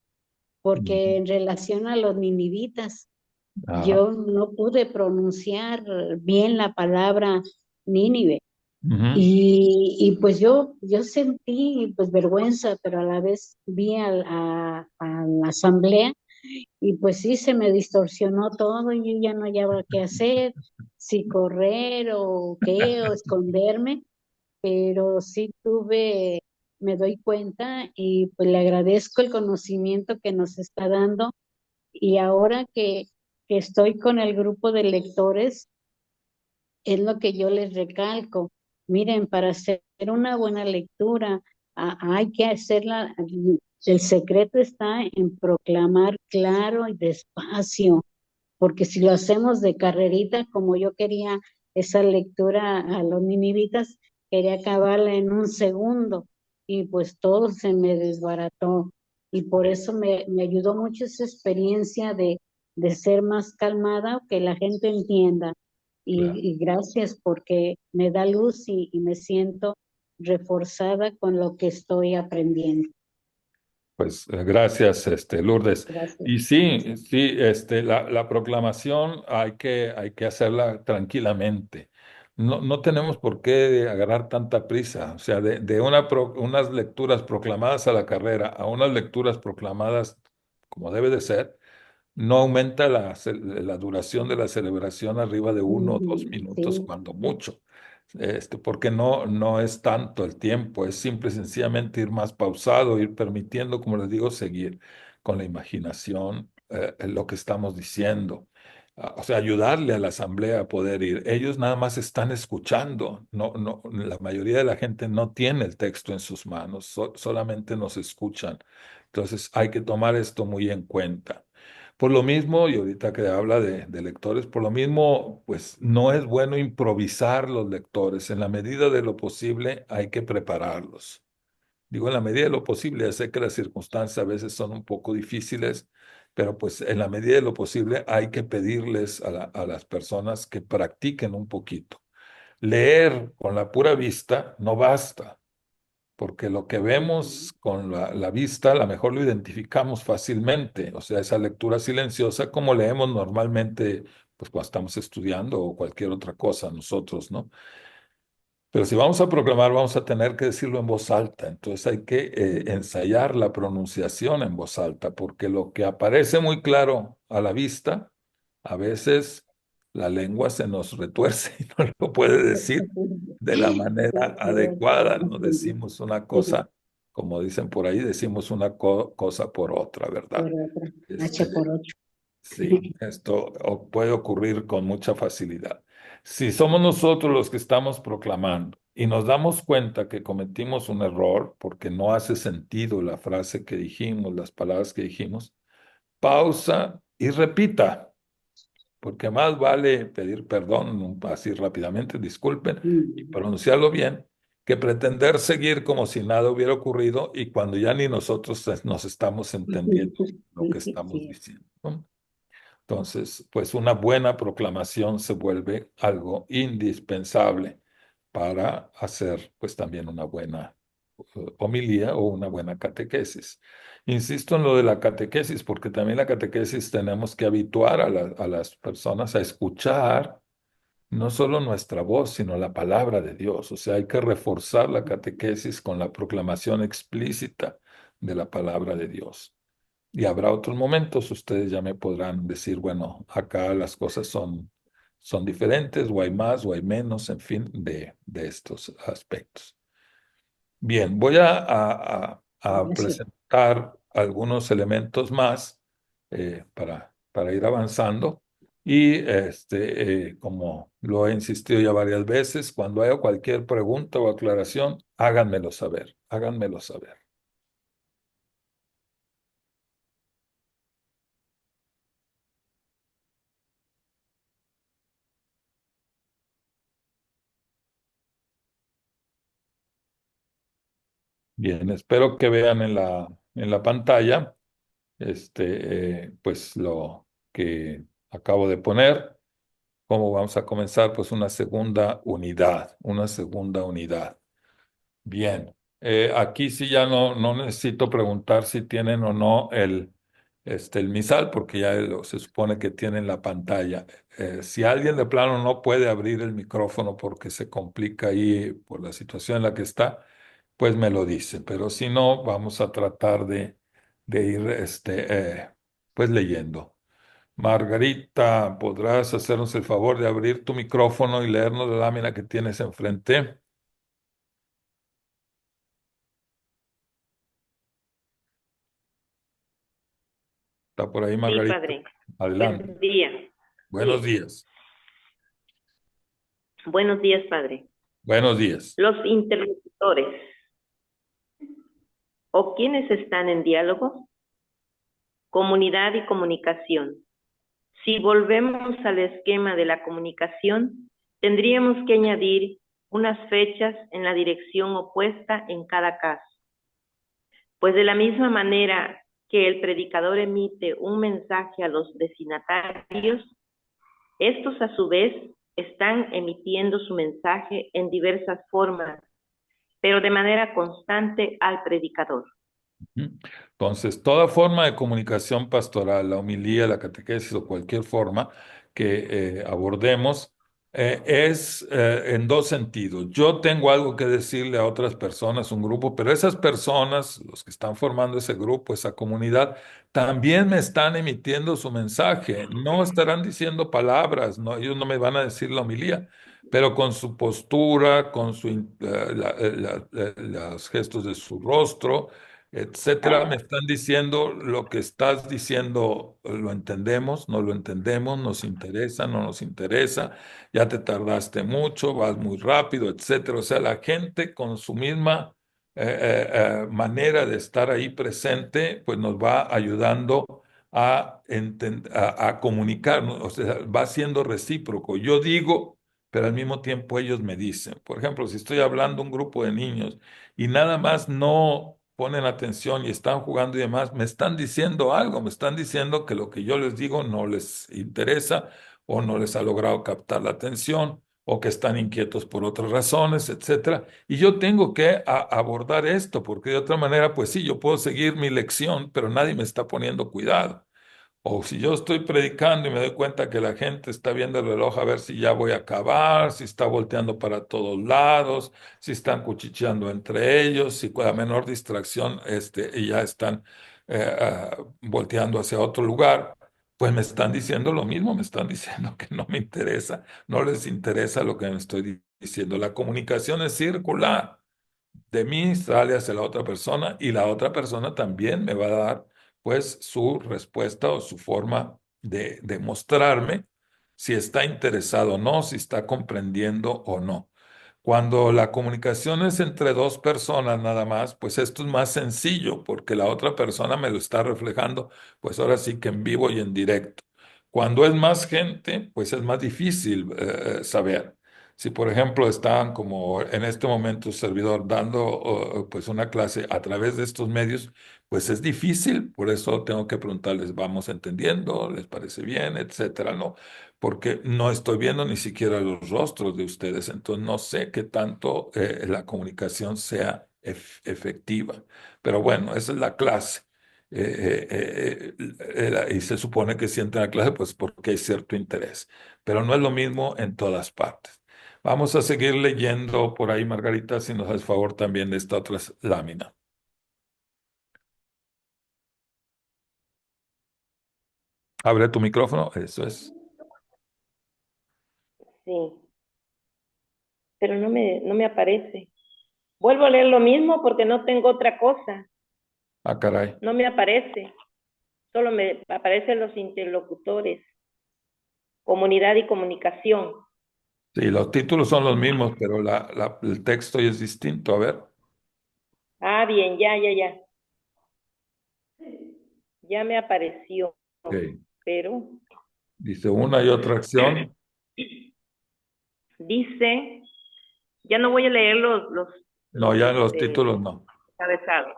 porque en relación a los ninivitas, Ajá. yo no pude pronunciar bien la palabra Nínive. Ujú. Y pues yo sentí pues vergüenza, pero a la vez vi a la asamblea y pues sí se me distorsionó todo y yo ya no hallaba qué hacer, si correr o qué, o esconderme, pero sí me doy cuenta y pues le agradezco el conocimiento que nos está dando y ahora que estoy con el grupo de lectores, es lo que yo les recalco. Miren, para hacer una buena lectura, hay que hacerla. El secreto está en proclamar claro y despacio, porque si lo hacemos de carrerita, como yo quería esa lectura a los ninivitas, quería acabarla en un segundo y pues todo se me desbarató. Y por eso me ayudó mucho esa experiencia de ser más calmada, que la gente entienda. Claro. Y gracias porque me da luz y me siento reforzada con lo que estoy aprendiendo. Pues gracias, Lourdes. Gracias. Y sí, sí, la proclamación hay que hacerla tranquilamente. No tenemos por qué agarrar tanta prisa. O sea, de unas lecturas proclamadas a la carrera a unas lecturas proclamadas como debe de ser, no aumenta la duración de la celebración arriba de 1 o 2 minutos, Sí, cuando mucho. Porque no es tanto el tiempo, es simple y sencillamente ir más pausado, ir permitiendo, como les digo, seguir con la imaginación en lo que estamos diciendo. O sea, ayudarle a la asamblea a poder ir. Ellos nada más están escuchando. La mayoría de la gente no tiene el texto en sus manos, solamente nos escuchan. Entonces hay que tomar esto muy en cuenta. Por lo mismo, y ahorita que habla de lectores, por lo mismo, pues no es bueno improvisar los lectores. En la medida de lo posible hay que prepararlos. Digo, en la medida de lo posible, ya sé que las circunstancias a veces son un poco difíciles, pero pues en la medida de lo posible hay que pedirles a las personas que practiquen un poquito. Leer con la pura vista no basta, porque lo que vemos con la vista, a lo mejor lo identificamos fácilmente, o sea, esa lectura silenciosa como leemos normalmente, pues cuando estamos estudiando o cualquier otra cosa nosotros, ¿no? Pero si vamos a proclamar, vamos a tener que decirlo en voz alta, entonces hay que ensayar la pronunciación en voz alta, porque lo que aparece muy claro a la vista, a veces la lengua se nos retuerce y no lo puede decir de la manera adecuada, no decimos una cosa, como dicen por ahí, decimos una cosa por otra, ¿verdad? por otra, H Este, por 8. sí, esto puede ocurrir con mucha facilidad. Si somos nosotros los que estamos proclamando y nos damos cuenta que cometimos un error porque no hace sentido la frase que dijimos, las palabras que dijimos, pausa y repita, porque más vale pedir perdón así rápidamente, disculpen, y pronunciarlo bien, que pretender seguir como si nada hubiera ocurrido y cuando ya ni nosotros nos estamos entendiendo lo que estamos Sí. diciendo, ¿no? Entonces, pues una buena proclamación se vuelve algo indispensable para hacer pues también una buena homilía o una buena catequesis. Insisto en lo de la catequesis porque también la catequesis tenemos que habituar a las personas a escuchar no solo nuestra voz, sino la palabra de Dios. O sea, hay que reforzar la catequesis con la proclamación explícita de la palabra de Dios. Y habrá otros momentos, ustedes ya me podrán decir, bueno, acá las cosas son diferentes, o hay más, o hay menos, en fin, de estos aspectos. Bien, voy a Gracias. presentar algunos elementos más para ir avanzando. Y como lo he insistido ya varias veces, cuando haya cualquier pregunta o aclaración, háganmelo saber, háganmelo saber. Bien, espero que vean en la pantalla pues lo que acabo de poner. ¿Cómo vamos a comenzar? Pues una segunda unidad, una segunda unidad. Bien, aquí sí ya no necesito preguntar si tienen o no el misal, porque ya se supone que tienen la pantalla. Si alguien de plano no puede abrir el micrófono porque se complica ahí por la situación en la que está, pues me lo dice. Pero si no, vamos a tratar de ir pues leyendo. Margarita, ¿podrás hacernos el favor de abrir tu micrófono y leernos la lámina que tienes enfrente? Está por ahí, Sí, Margarita. padre. Adelante. Buenos días. Buenos Sí. días. Buenos días, padre. Buenos días. Los interlocutores o quienes están en diálogo, comunidad y comunicación. Si volvemos al esquema de la comunicación, tendríamos que añadir unas fechas en la dirección opuesta en cada caso. Pues de la misma manera que el predicador emite un mensaje a los destinatarios, estos a su vez están emitiendo su mensaje en diversas formas, pero de manera constante al predicador. Entonces, toda forma de comunicación pastoral, la homilía, la catequesis o cualquier forma que abordemos, es en dos sentidos. Yo tengo algo que decirle a otras personas, un grupo, pero esas personas, los que están formando ese grupo, esa comunidad, también me están emitiendo su mensaje. No estarán diciendo palabras, no, ellos no me van a decir la homilía, pero con su postura, con los gestos de su rostro, etcétera, me están diciendo lo que estás diciendo, lo entendemos, no lo entendemos, nos interesa, no nos interesa, ya te tardaste mucho, vas muy rápido, etcétera. O sea, la gente con su misma manera de estar ahí presente, pues nos va ayudando a comunicarnos, o sea, va siendo recíproco. Yo digo, pero al mismo tiempo ellos me dicen. Por ejemplo, si estoy hablando a un grupo de niños y nada más no ponen atención y están jugando y demás, me están diciendo algo, me están diciendo que lo que yo les digo no les interesa o no les ha logrado captar la atención o que están inquietos por otras razones, etcétera. Y yo tengo que abordar esto, porque de otra manera, pues sí, yo puedo seguir mi lección, pero nadie me está poniendo cuidado. O si yo estoy predicando y me doy cuenta que la gente está viendo el reloj a ver si ya voy a acabar, si está volteando para todos lados, si están cuchicheando entre ellos, si con la menor distracción y ya están volteando hacia otro lugar, pues me están diciendo lo mismo, me están diciendo que no me interesa, no les interesa lo que me estoy diciendo. La comunicación es circular. De mí sale hacia la otra persona y la otra persona también me va a dar pues su respuesta o su forma de mostrarme si está interesado o no, si está comprendiendo o no. Cuando la comunicación es entre dos personas nada más, pues esto es más sencillo porque la otra persona me lo está reflejando, pues ahora sí que en vivo y en directo. Cuando es más gente, pues es más difícil saber. Si, por ejemplo, están como en este momento su servidor dando pues una clase a través de estos medios, pues es difícil. Por eso tengo que preguntarles, ¿vamos entendiendo? ¿Les parece bien? Etcétera, ¿no? Porque no estoy viendo ni siquiera los rostros de ustedes, entonces no sé qué tanto la comunicación sea efectiva. Pero bueno, esa es la clase. Y se supone que si entra a la clase, pues porque hay cierto interés, pero no es lo mismo en todas partes. Vamos a seguir leyendo por ahí, Margarita, si nos haces favor también de esta otra lámina. Abre tu micrófono, eso es. Sí, pero no me aparece. Vuelvo a leer lo mismo porque no tengo otra cosa. Ah, caray. No me aparece. Solo me aparecen los interlocutores, comunidad y comunicación. Sí, los títulos son los mismos, pero el texto es distinto. A ver. Ah, bien, ya. Ya me apareció, Ok. pero Dice una y otra acción. dice, ya no voy a leer No, ya los títulos no. encabezados.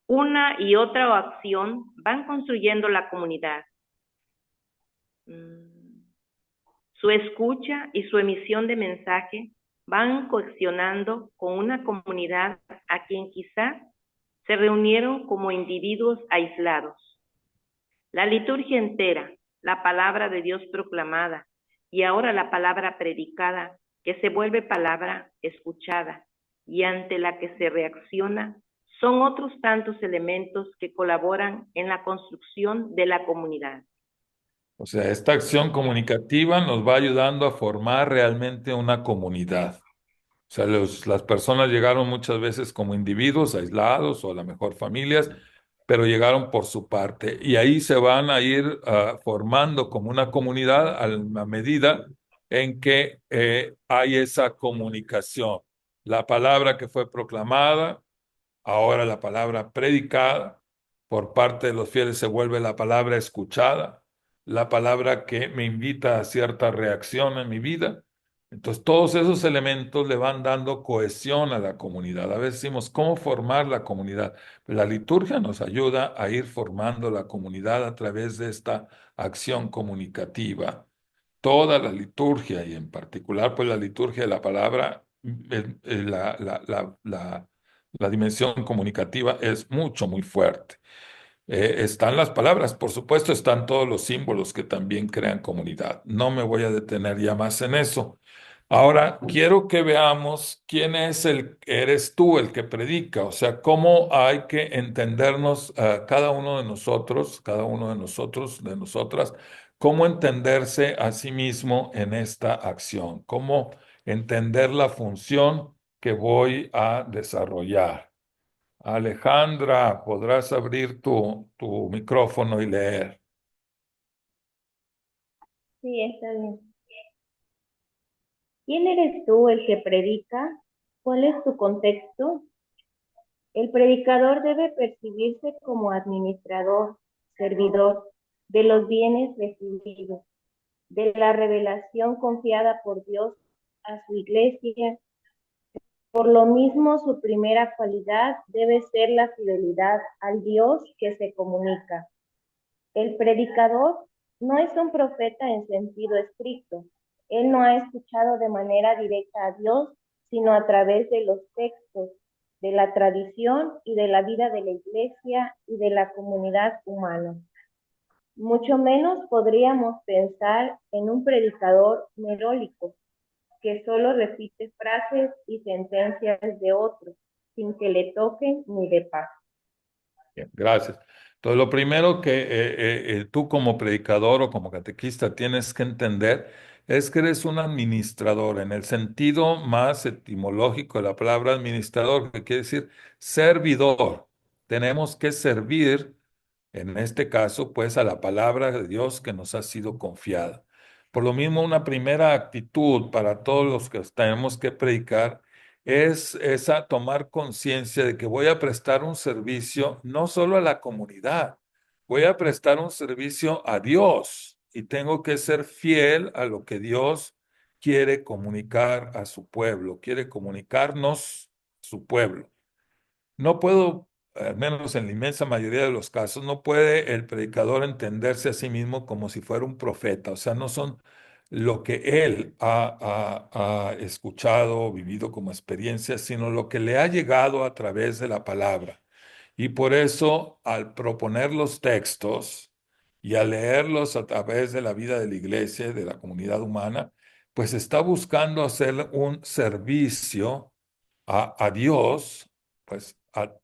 Una y otra acción van construyendo la comunidad. Su escucha y su emisión de mensaje van coaccionando con una comunidad a quien quizás se reunieron como individuos aislados. La liturgia entera, la palabra de Dios proclamada y ahora la palabra predicada, que se vuelve palabra escuchada y ante la que se reacciona, son otros tantos elementos que colaboran en la construcción de la comunidad. O sea, esta acción comunicativa nos va ayudando a formar realmente una comunidad. O sea, las personas llegaron muchas veces como individuos aislados o a lo mejor familias, pero llegaron por su parte y ahí se van a ir formando como una comunidad a la medida en que hay esa comunicación. La palabra que fue proclamada, ahora la palabra predicada por parte de los fieles se vuelve la palabra escuchada. la palabra que me invita a cierta reacción en mi vida. Entonces, todos esos elementos le van dando cohesión a la comunidad. A veces decimos, ¿cómo formar la comunidad? Pues la liturgia nos ayuda a ir formando la comunidad a través de esta acción comunicativa. Toda la liturgia, y en particular, pues la liturgia de la palabra, la dimensión comunicativa es mucho, muy fuerte. Están las palabras, por supuesto, están todos los símbolos que también crean comunidad. No me voy a detener ya más en eso. Ahora, quiero que veamos quién eres tú el que predica, o sea, cómo hay que entendernos cada uno de nosotros, de nosotras, cómo entenderse a sí mismo en esta acción, cómo entender la función que voy a desarrollar. Alejandra, podrás abrir tu micrófono y leer. Sí, está bien. ¿Quién eres tú el que predica? ¿Cuál es tu contexto? El predicador debe percibirse como administrador, servidor de los bienes recibidos, de la revelación confiada por Dios a su iglesia. Por lo mismo, su primera cualidad debe ser la fidelidad al Dios que se comunica. El predicador no es un profeta en sentido estricto. Él no ha escuchado de manera directa a Dios, sino a través de los textos, de la tradición y de la vida de la iglesia y de la comunidad humana. Mucho menos podríamos pensar en un predicador merólico, que solo repite frases y sentencias de otros, sin que le toquen ni le pasen. Bien, gracias. Entonces, lo primero que tú como predicador o como catequista tienes que entender es que eres un administrador en el sentido más etimológico de la palabra administrador, que quiere decir servidor. Tenemos que servir, en este caso, pues a la palabra de Dios que nos ha sido confiada. Por lo mismo, una primera actitud para todos los que tenemos que predicar es esa tomar conciencia de que voy a prestar un servicio no solo a la comunidad, voy a prestar un servicio a Dios y tengo que ser fiel a lo que Dios quiere comunicar a su pueblo, quiere comunicarnos a su pueblo. No puedo, al menos en la inmensa mayoría de los casos, no puede el predicador entenderse a sí mismo como si fuera un profeta. O sea, no son lo que él ha escuchado, vivido como experiencia, sino lo que le ha llegado a través de la palabra. Y por eso, al proponer los textos y al leerlos a través de la vida de la iglesia, de la comunidad humana, pues está buscando hacer un servicio a Dios, pues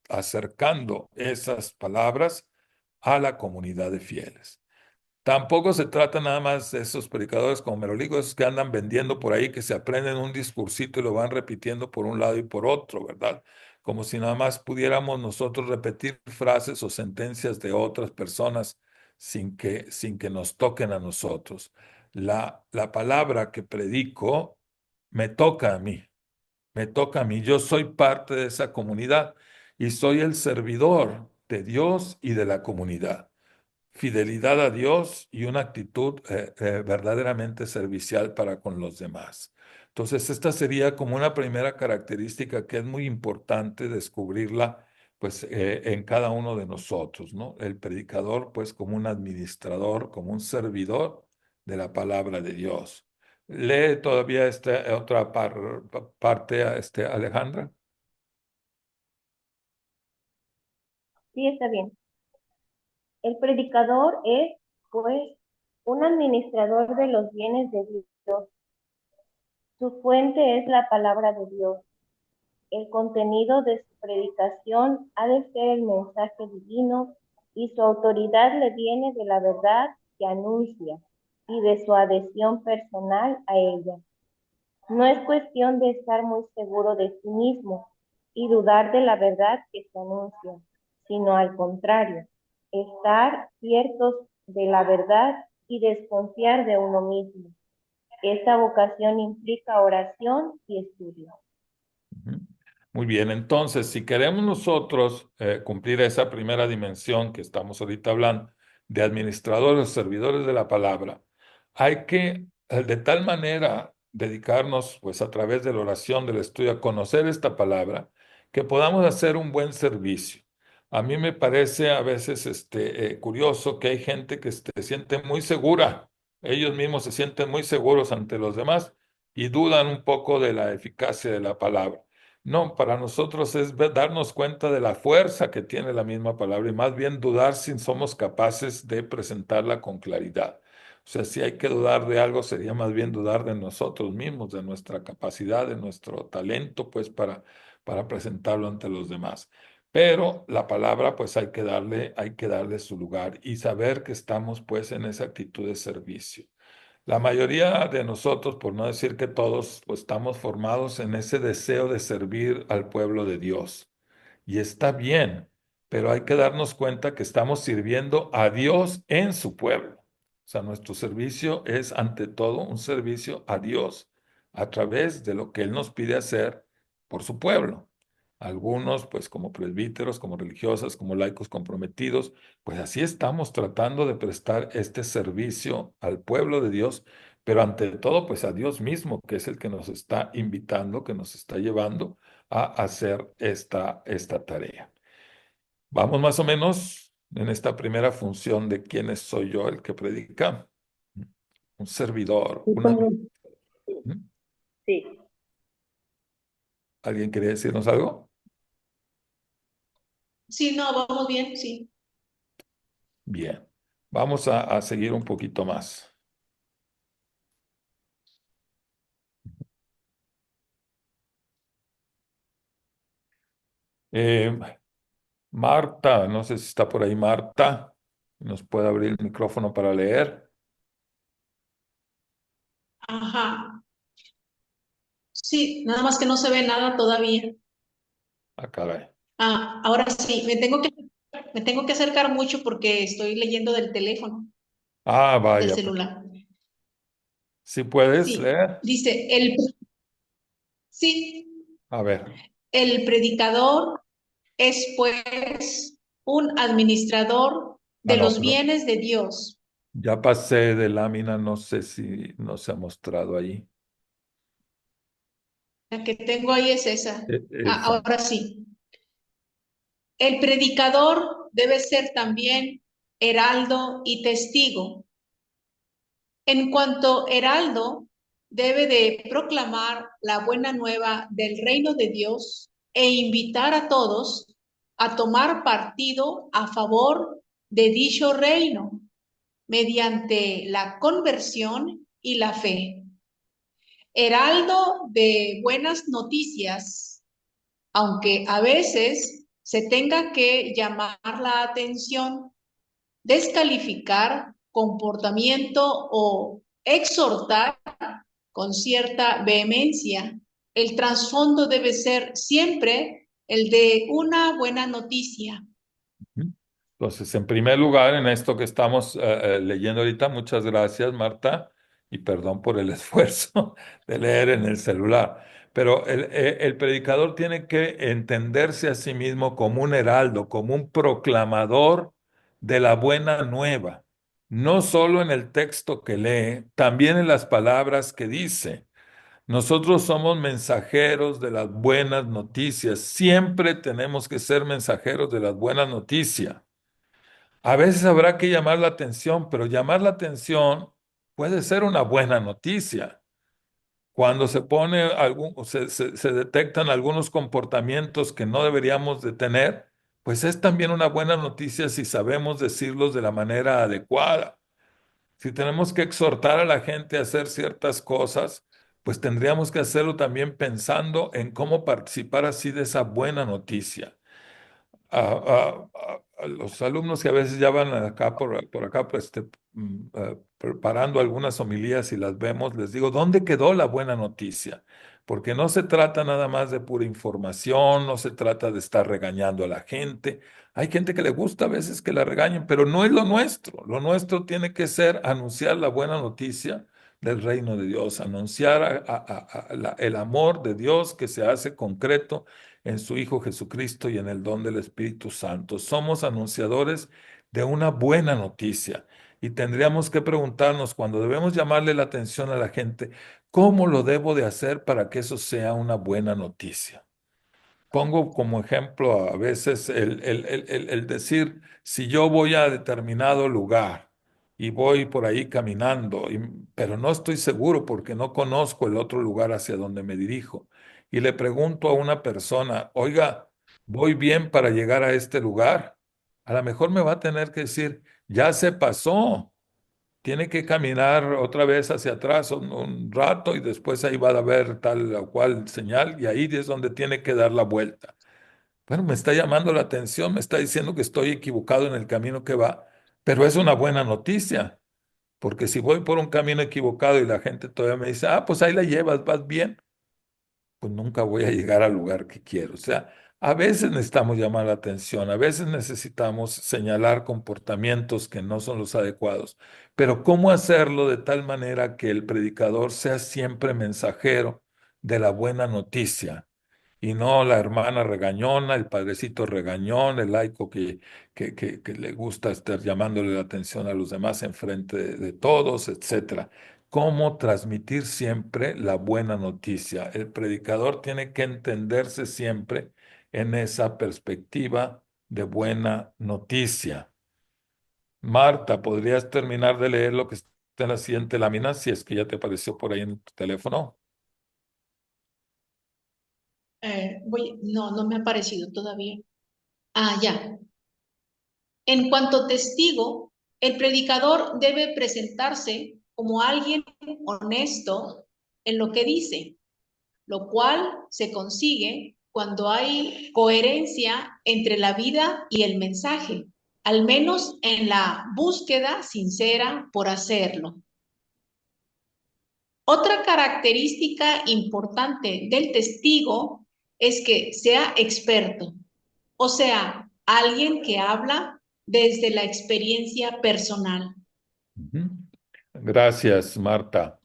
acercando esas palabras a la comunidad de fieles. Tampoco se trata nada más de esos predicadores como merolicos que andan vendiendo por ahí, que se aprenden un discursito y lo van repitiendo por un lado y por otro, ¿verdad? Como si nada más pudiéramos nosotros repetir frases o sentencias de otras personas sin que nos toquen a nosotros. La palabra que predico me toca a mí. Me toca a mí, yo soy parte de esa comunidad y soy el servidor de Dios y de la comunidad. Fidelidad a Dios y una actitud verdaderamente servicial para con los demás. Entonces, esta sería como una primera característica que es muy importante descubrirla pues en cada uno de nosotros, ¿no? El predicador pues como un administrador, como un servidor de la palabra de Dios. Lee todavía esta otra parte, Alejandra. Sí, está bien. El predicador es, pues, un administrador de los bienes de Dios. Su fuente es la palabra de Dios. El contenido de su predicación ha de ser el mensaje divino y su autoridad le viene de la verdad que anuncia y de su adhesión personal a ella. No es cuestión de estar muy seguro de sí mismo y dudar de la verdad que se anuncia, sino al contrario, estar ciertos de la verdad y desconfiar de uno mismo. Esta vocación implica oración y estudio. Ujú. Muy bien, entonces, si queremos nosotros cumplir esa primera dimensión que estamos ahorita hablando, de administradores o servidores de la palabra, hay que de tal manera dedicarnos, pues a través de la oración, del estudio, a conocer esta palabra, que podamos hacer un buen servicio. A mí me parece a veces curioso que hay gente que se siente muy segura, ellos mismos se sienten muy seguros ante los demás y dudan un poco de la eficacia de la palabra. No, para nosotros es darnos cuenta de la fuerza que tiene la misma palabra y más bien dudar si somos capaces de presentarla con claridad. O sea, si hay que dudar de algo, sería más bien dudar de nosotros mismos, de nuestra capacidad, de nuestro talento, pues para presentarlo ante los demás. Pero la palabra, pues hay que darle su lugar y saber que estamos, pues, en esa actitud de servicio. La mayoría de nosotros, por no decir que todos, pues estamos formados en ese deseo de servir al pueblo de Dios. Y está bien, pero hay que darnos cuenta que estamos sirviendo a Dios en su pueblo. O sea, nuestro servicio es ante todo un servicio a Dios a través de lo que Él nos pide hacer por su pueblo. Algunos, pues como presbíteros, como religiosas, como laicos comprometidos, pues así estamos tratando de prestar este servicio al pueblo de Dios, pero ante todo, pues a Dios mismo, que es el que nos está invitando, que nos está llevando a hacer esta tarea. Vamos más o menos en esta primera función de quién soy yo el que predica. Un servidor, Sí, padre. Sí. ¿Alguien quería decirnos algo? Sí, no, vamos bien, sí. Bien, vamos a seguir un poquito más. Marta, no sé si está por ahí Marta, nos puede abrir el micrófono para leer. Ajá. Sí, nada más que no se ve nada todavía. Ah, caray. Ah, ahora sí, me tengo que acercar mucho porque estoy leyendo del teléfono, Ah, del vaya, pues, celular. ¿sí puedes Sí, leer? dice, sí, A ver, el predicador es pues un administrador de no, los pero bienes de Dios. ya pasé de lámina, no sé si nos ha mostrado ahí. La que tengo ahí es esa. Ah, Esa. ahora sí. El predicador debe ser también heraldo y testigo. En cuanto heraldo, debe de proclamar la buena nueva del reino de Dios e invitar a todos a tomar partido a favor de dicho reino mediante la conversión y la fe. Heraldo de buenas noticias, aunque a veces se tenga que llamar la atención, descalificar comportamiento o exhortar con cierta vehemencia. El trasfondo debe ser siempre el de una buena noticia. Entonces, en primer lugar, en esto que estamos leyendo ahorita, muchas gracias, Marta, y perdón por el esfuerzo de leer en el celular. Pero el predicador tiene que entenderse a sí mismo como un heraldo, como un proclamador de la buena nueva, no solo en el texto que lee, también en las palabras que dice. Nosotros somos mensajeros de las buenas noticias. Siempre tenemos que ser mensajeros de las buenas noticias. A veces habrá que llamar la atención, pero llamar la atención puede ser una buena noticia. Cuando se pone se detectan algunos comportamientos que no deberíamos de tener, pues es también una buena noticia si sabemos decirlos de la manera adecuada. Si tenemos que exhortar a la gente a hacer ciertas cosas, pues tendríamos que hacerlo también pensando en cómo participar así de esa buena noticia. A los alumnos que a veces ya van acá por acá preparando algunas homilías y las vemos, les digo, ¿dónde quedó la buena noticia? Porque no se trata nada más de pura información, no se trata de estar regañando a la gente. Hay gente que le gusta a veces que la regañen, pero no es lo nuestro. Lo nuestro tiene que ser anunciar la buena noticia del reino de Dios, anunciar el amor de Dios que se hace concreto en su Hijo Jesucristo y en el don del Espíritu Santo. Somos anunciadores de una buena noticia. Y tendríamos que preguntarnos cuando debemos llamarle la atención a la gente, ¿cómo lo debo de hacer para que eso sea una buena noticia? Pongo como ejemplo a veces el decir, si yo voy a determinado lugar y voy por ahí caminando, pero no estoy seguro porque no conozco el otro lugar hacia donde me dirijo, y le pregunto a una persona, oiga, ¿voy bien para llegar a este lugar? A lo mejor me va a tener que decir, ya se pasó. Tiene que caminar otra vez hacia atrás un rato y después ahí va a haber tal o cual señal y ahí es donde tiene que dar la vuelta. Bueno, me está llamando la atención, me está diciendo que estoy equivocado en el camino que va, pero es una buena noticia, porque si voy por un camino equivocado y la gente todavía me dice, ah, pues ahí la llevas, vas bien, pues nunca voy a llegar al lugar que quiero. O sea, a veces necesitamos llamar la atención, a veces necesitamos señalar comportamientos que no son los adecuados, pero ¿cómo hacerlo de tal manera que el predicador sea siempre mensajero de la buena noticia? Y no la hermana regañona, el padrecito regañón, el laico que le gusta estar llamándole la atención a los demás en frente de todos, etcétera. ¿Cómo transmitir siempre la buena noticia? El predicador tiene que entenderse siempre en esa perspectiva de buena noticia. Marta, ¿podrías terminar de leer lo que está en la siguiente lámina, si es que ya te apareció por ahí en tu teléfono? No, no me ha aparecido todavía. Ah, ya. En cuanto testigo, el predicador debe presentarse como alguien honesto en lo que dice, lo cual se consigue cuando hay coherencia entre la vida y el mensaje, al menos en la búsqueda sincera por hacerlo. Otra característica importante del testigo es que sea experto, o sea, alguien que habla desde la experiencia personal. Ujú. Gracias, Marta.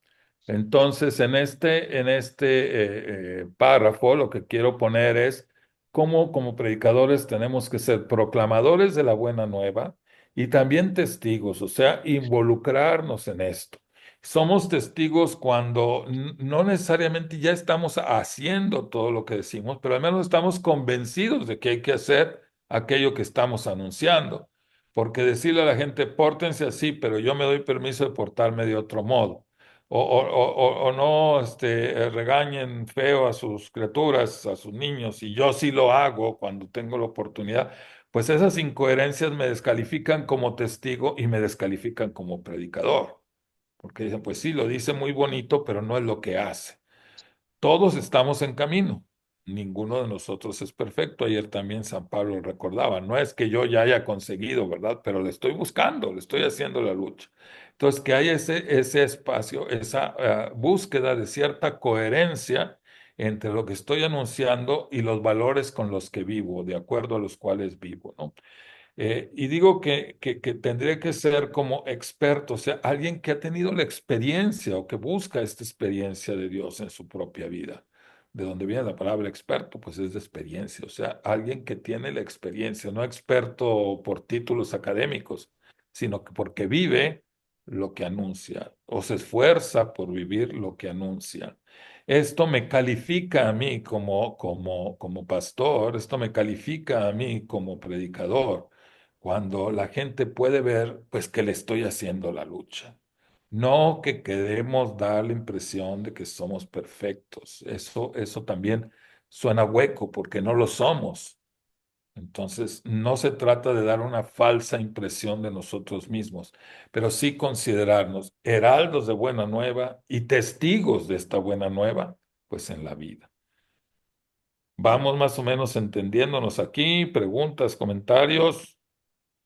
Entonces, en este párrafo, lo que quiero poner es cómo como predicadores tenemos que ser proclamadores de la buena nueva y también testigos, o sea, involucrarnos en esto. Somos testigos cuando no necesariamente ya estamos haciendo todo lo que decimos, pero al menos estamos convencidos de que hay que hacer aquello que estamos anunciando. Porque decirle a la gente, pórtense así, pero yo me doy permiso de portarme de otro modo. O no regañen feo a sus criaturas, a sus niños, y yo sí lo hago cuando tengo la oportunidad. Pues esas incoherencias me descalifican como testigo y me descalifican como predicador. Porque dicen, pues sí, lo dice muy bonito, pero no es lo que hace. Todos estamos en camino. Ninguno de nosotros es perfecto. Ayer también San Pablo recordaba, no es que yo ya haya conseguido, ¿verdad? Pero le estoy buscando, le estoy haciendo la lucha. Entonces, que hay ese espacio, esa búsqueda de cierta coherencia entre lo que estoy anunciando y los valores con los que vivo, de acuerdo a los cuales vivo, ¿no? Y digo que tendría que ser como experto, o sea, alguien que ha tenido la experiencia o que busca esta experiencia de Dios en su propia vida. De donde viene la palabra experto, pues es de experiencia, o sea, alguien que tiene la experiencia, no experto por títulos académicos, sino que porque vive lo que anuncia o se esfuerza por vivir lo que anuncia. Esto me califica a mí como pastor, esto me califica a mí como predicador cuando la gente puede ver, pues, que le estoy haciendo la lucha. No que queremos dar la impresión de que somos perfectos. Eso también suena hueco porque no lo somos. Entonces, no se trata de dar una falsa impresión de nosotros mismos, pero sí considerarnos heraldos de buena nueva y testigos de esta buena nueva, pues en la vida. Vamos más o menos entendiéndonos aquí, preguntas, comentarios.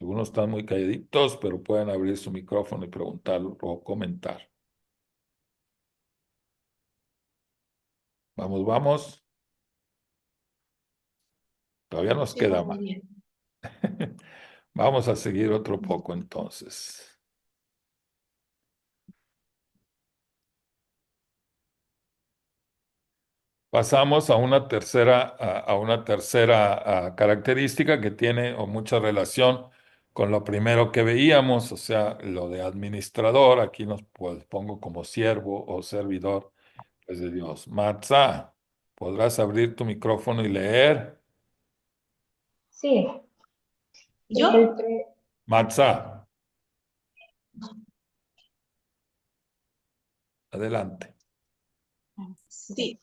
Algunos están muy calladitos, pero pueden abrir su micrófono y preguntar o comentar. Vamos, vamos. Todavía nos Sí, queda vamos más. bien. Vamos a seguir otro poco entonces. Pasamos a una tercera característica que tiene o mucha relación con lo primero que veíamos, o sea, lo de administrador, aquí nos pues, pongo como siervo o servidor pues, de Dios. Matza, ¿podrás abrir tu micrófono y leer? Sí, ¿Yo? el pre- Matza, adelante. Sí,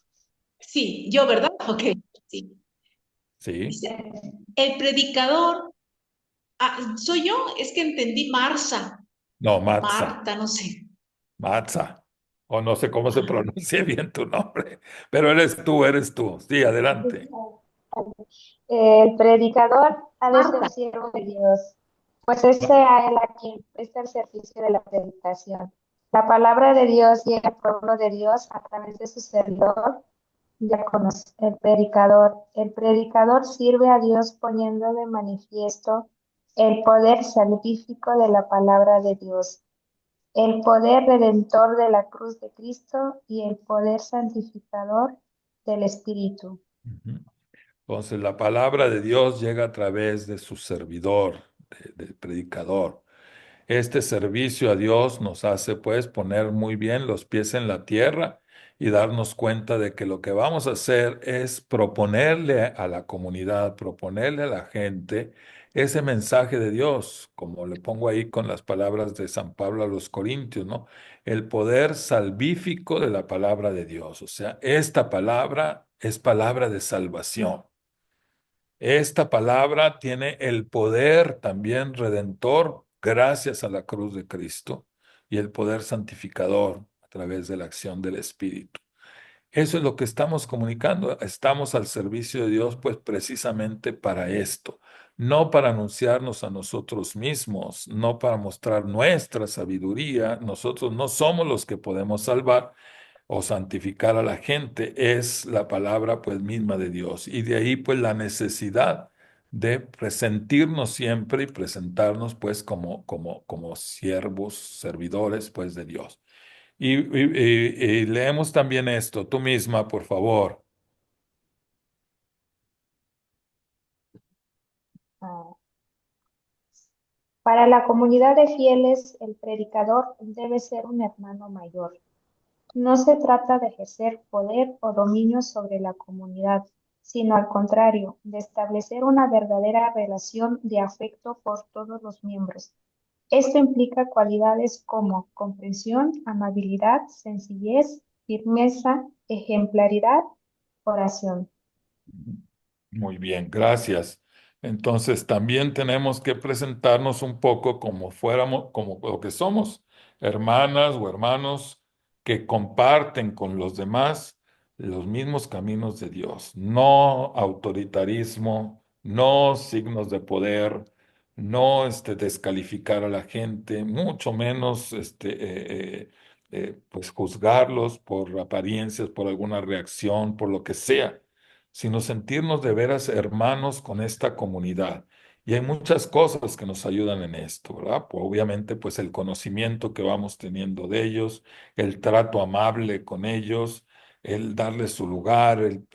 sí, yo, ¿verdad? Ok, sí. Sí, Dice, el predicador, ¿soy yo? Es que entendí Marza, no, Matza, Marta, no sé. Matza, o no sé cómo se pronuncia bien tu nombre, pero eres tú. Sí, adelante. el predicador ha de ser Marta. siervo de Dios, pues es a él a quien presta el servicio de la predicación. La palabra de Dios llega al pueblo de Dios a través de su servidor, diáconos, el predicador. El predicador sirve a Dios poniendo de manifiesto el poder salvífico de la palabra de Dios, el poder redentor de la cruz de Cristo y el poder santificador del Espíritu. Ujú. Entonces, la palabra de Dios llega a través de su servidor, del predicador. Este servicio a Dios nos hace pues poner muy bien los pies en la tierra y darnos cuenta de que lo que vamos a hacer es proponerle a la comunidad, proponerle a la gente ese mensaje de Dios, como le pongo ahí con las palabras de San Pablo a los Corintios, ¿no? El poder salvífico de la palabra de Dios. O sea, esta palabra es palabra de salvación. Esta palabra tiene el poder también redentor gracias a la cruz de Cristo y el poder santificador a través de la acción del Espíritu. Eso es lo que estamos comunicando. Estamos al servicio de Dios, pues precisamente para esto, no para anunciarnos a nosotros mismos, no para mostrar nuestra sabiduría. Nosotros no somos los que podemos salvar o santificar a la gente, es la palabra pues misma de Dios. Y de ahí pues la necesidad de presentirnos siempre y presentarnos pues como siervos, servidores pues de Dios. Y leemos también esto, tú misma, por favor. Ah, Para la comunidad de fieles, el predicador debe ser un hermano mayor. No se trata de ejercer poder o dominio sobre la comunidad, sino al contrario, de establecer una verdadera relación de afecto por todos los miembros. Esto implica cualidades como comprensión, amabilidad, sencillez, firmeza, ejemplaridad, oración. Muy bien, gracias. Entonces también tenemos que presentarnos un poco como fuéramos, como lo que somos, hermanas o hermanos que comparten con los demás los mismos caminos de Dios. No autoritarismo, no signos de poder, no descalificar a la gente, mucho menos pues juzgarlos por apariencias, por alguna reacción, por lo que sea, sino sentirnos de veras hermanos con esta comunidad. Y hay muchas cosas que nos ayudan en esto, ¿verdad? Pues obviamente, pues el conocimiento que vamos teniendo de ellos, el trato amable con ellos, el darles su lugar, el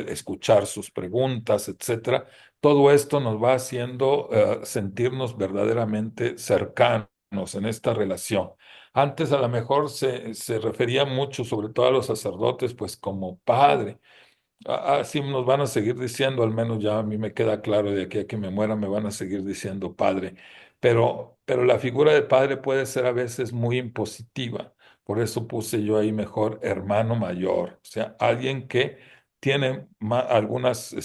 escuchar sus preguntas, etcétera. Todo esto nos va haciendo sentirnos verdaderamente cercanos en esta relación. Antes a lo mejor se refería mucho, sobre todo a los sacerdotes, pues como padre. Así nos van a seguir diciendo, al menos ya a mí me queda claro, de aquí a que me muera me van a seguir diciendo padre, pero la figura de padre puede ser a veces muy impositiva, por eso puse yo ahí mejor hermano mayor, o sea, alguien que tiene algunas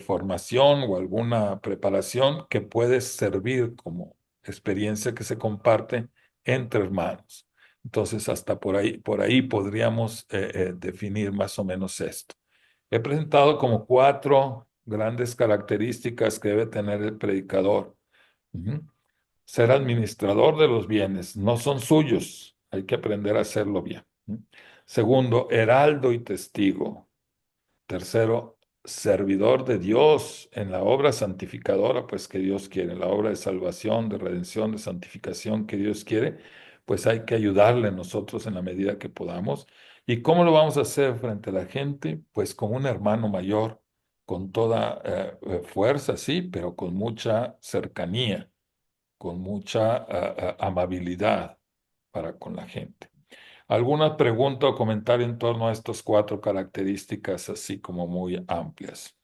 formación o alguna preparación que puede servir como experiencia que se comparte entre hermanos. Entonces, hasta por ahí podríamos definir más o menos esto. He presentado como 4 grandes características que debe tener el predicador. Ujú. Ser administrador de los bienes, no son suyos, hay que aprender a hacerlo bien. Ujú. Segundo, heraldo y testigo. Tercero, servidor de Dios en la obra santificadora, pues que Dios quiere, en la obra de salvación, de redención, de santificación que Dios quiere, pues hay que ayudarle nosotros en la medida que podamos. ¿Y cómo lo vamos a hacer frente a la gente? Pues como un hermano mayor, con toda fuerza, sí, pero con mucha cercanía, con mucha amabilidad para con la gente. ¿Alguna pregunta o comentario en torno a estas 4 características así como muy amplias?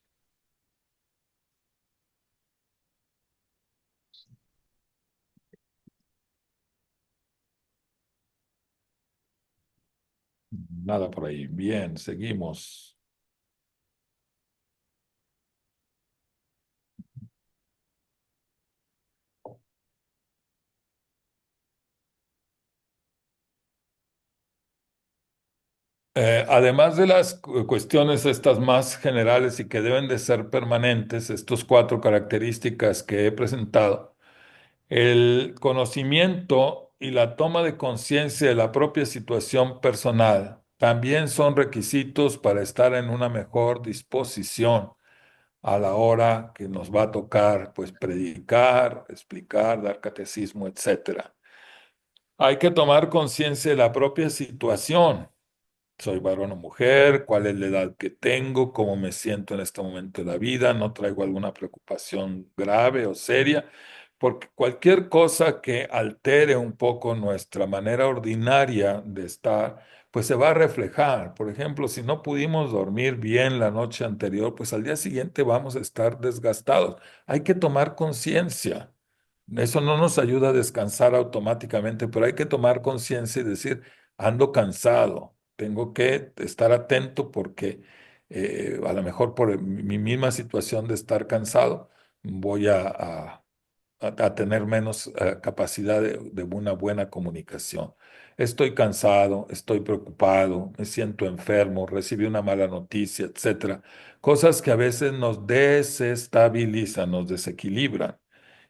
Nada por ahí. Bien, seguimos. Además de las cuestiones estas más generales y que deben de ser permanentes, estos 4 características que he presentado, el conocimiento y la toma de conciencia de la propia situación personal también son requisitos para estar en una mejor disposición a la hora que nos va a tocar, pues, predicar, explicar, dar catecismo, etcétera. Hay que tomar conciencia de la propia situación. Soy varón o mujer, cuál es la edad que tengo, cómo me siento en este momento de la vida, no traigo alguna preocupación grave o seria, porque cualquier cosa que altere un poco nuestra manera ordinaria de estar, pues se va a reflejar. Por ejemplo, si no pudimos dormir bien la noche anterior, pues al día siguiente vamos a estar desgastados. Hay que tomar conciencia. Eso no nos ayuda a descansar automáticamente, pero hay que tomar conciencia y decir, ando cansado, tengo que estar atento porque a lo mejor por mi misma situación de estar cansado, voy a tener menos capacidad de una buena comunicación. Estoy cansado, estoy preocupado, me siento enfermo, recibí una mala noticia, etcétera. Cosas que a veces nos desestabilizan, nos desequilibran.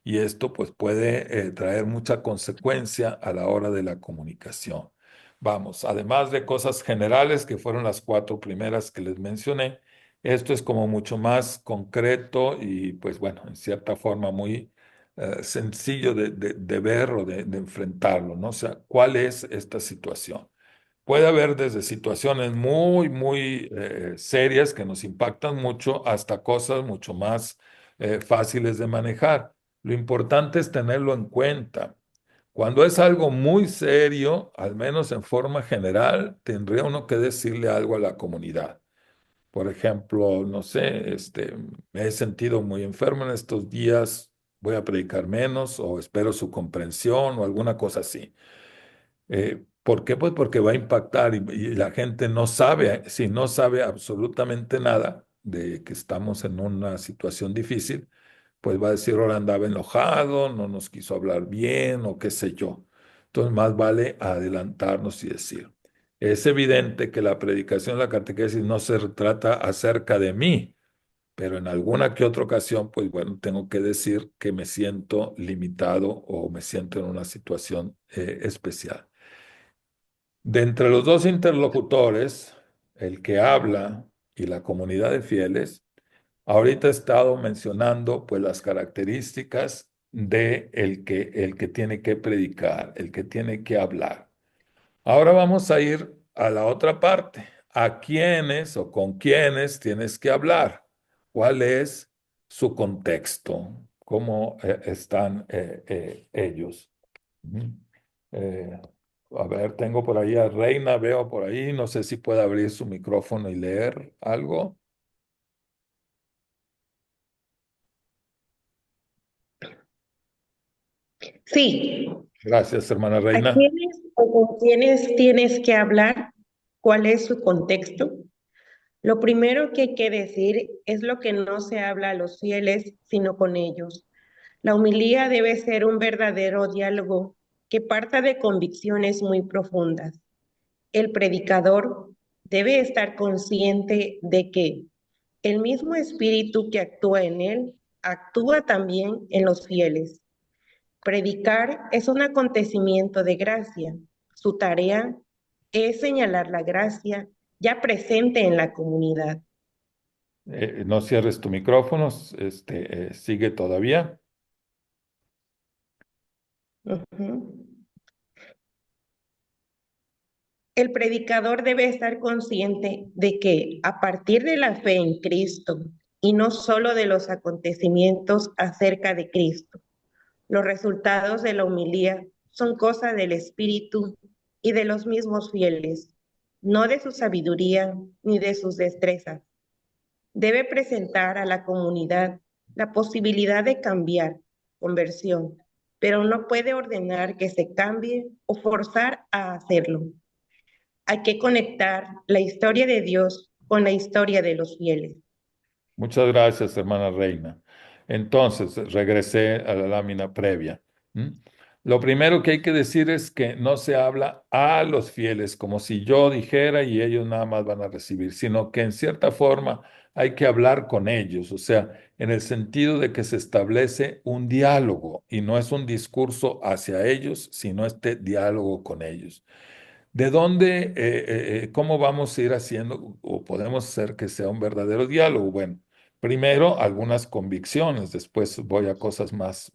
Y esto pues puede traer mucha consecuencia a la hora de la comunicación. Vamos, además de cosas generales que fueron las 4 primeras que les mencioné, esto es como mucho más concreto y pues bueno, en cierta forma muy sencillo de ver o de enfrentarlo, ¿no? O sea, ¿cuál es esta situación? Puede haber desde situaciones muy, muy serias que nos impactan mucho hasta cosas mucho más fáciles de manejar. Lo importante es tenerlo en cuenta. Cuando es algo muy serio, al menos en forma general, tendría uno que decirle algo a la comunidad. Por ejemplo, no sé, me he sentido muy enfermo en estos días, voy a predicar menos o espero su comprensión o alguna cosa así. ¿Por qué? Pues porque va a impactar y la gente no sabe, si no sabe absolutamente nada de que estamos en una situación difícil, pues va a decir, ahora andaba enojado, no nos quiso hablar bien o qué sé yo. Entonces, más vale adelantarnos y decir. Es evidente que la predicación, la catequesis no se trata acerca de mí, pero en alguna que otra ocasión, pues bueno, tengo que decir que me siento limitado o me siento en una situación especial. De entre los 2 interlocutores, el que habla y la comunidad de fieles, ahorita he estado mencionando pues las características de el que tiene que predicar, el que tiene que hablar. Ahora vamos a ir a la otra parte. ¿A quiénes o con quiénes tienes que hablar? ¿Cuál es su contexto? ¿Cómo están ellos? Ujú. Eh, a ver, tengo por ahí a Reina, veo por ahí, no sé si puede abrir su micrófono y leer algo. Sí, Gracias, hermana ¿a Reina. quiénes o con quiénes tienes que hablar? ¿Cuál es su contexto? Lo primero que hay que decir es lo que no se habla a los fieles, sino con ellos. La homilía debe ser un verdadero diálogo que parta de convicciones muy profundas. El predicador debe estar consciente de que el mismo espíritu que actúa en él actúa también en los fieles. Predicar es un acontecimiento de gracia. Su tarea es señalar la gracia ya presente en la comunidad. No cierres tu micrófono, sigue todavía. Ujú. El predicador debe estar consciente de que a partir de la fe en Cristo y no solo de los acontecimientos acerca de Cristo, Los resultados de la homilía son cosa del Espíritu y de los mismos fieles, no de su sabiduría ni de sus destrezas. Debe presentar a la comunidad la posibilidad de cambiar, conversión, pero no puede ordenar que se cambie o forzar a hacerlo. Hay que conectar la historia de Dios con la historia de los fieles. Muchas gracias, hermana Reina. Entonces, regresé a la lámina previa. ¿Mm? Lo primero que hay que decir es que no se habla a los fieles como si yo dijera y ellos nada más van a recibir, sino que en cierta forma hay que hablar con ellos, o sea, en el sentido de que se establece un diálogo y no es un discurso hacia ellos, sino este diálogo con ellos. ¿De dónde, cómo vamos a ir haciendo o podemos hacer que sea un verdadero diálogo? Bueno, primero algunas convicciones, después voy a cosas más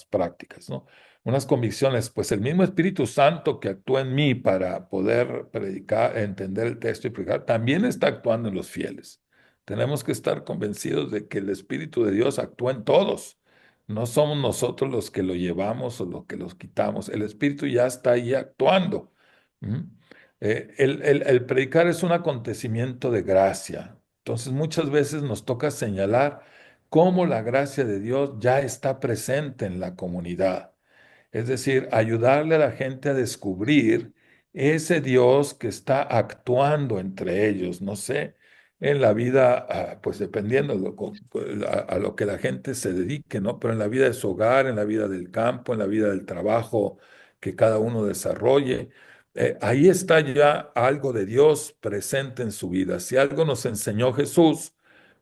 prácticas, ¿no? Unas convicciones, pues el mismo Espíritu Santo que actúa en mí para poder predicar, entender el texto y predicar, también está actuando en los fieles. Tenemos que estar convencidos de que el Espíritu de Dios actúa en todos. No somos nosotros los que lo llevamos o los que los quitamos. El Espíritu ya está ahí actuando. ¿Mm? El predicar es un acontecimiento de gracia. Entonces muchas veces nos toca señalar cómo la gracia de Dios ya está presente en la comunidad. Es decir, ayudarle a la gente a descubrir ese Dios que está actuando entre ellos, no sé, en la vida, pues dependiendo de a lo que la gente se dedique, ¿no? Pero en la vida de su hogar, en la vida del campo, en la vida del trabajo que cada uno desarrolle. Ahí está ya algo de Dios presente en su vida. Si algo nos enseñó Jesús,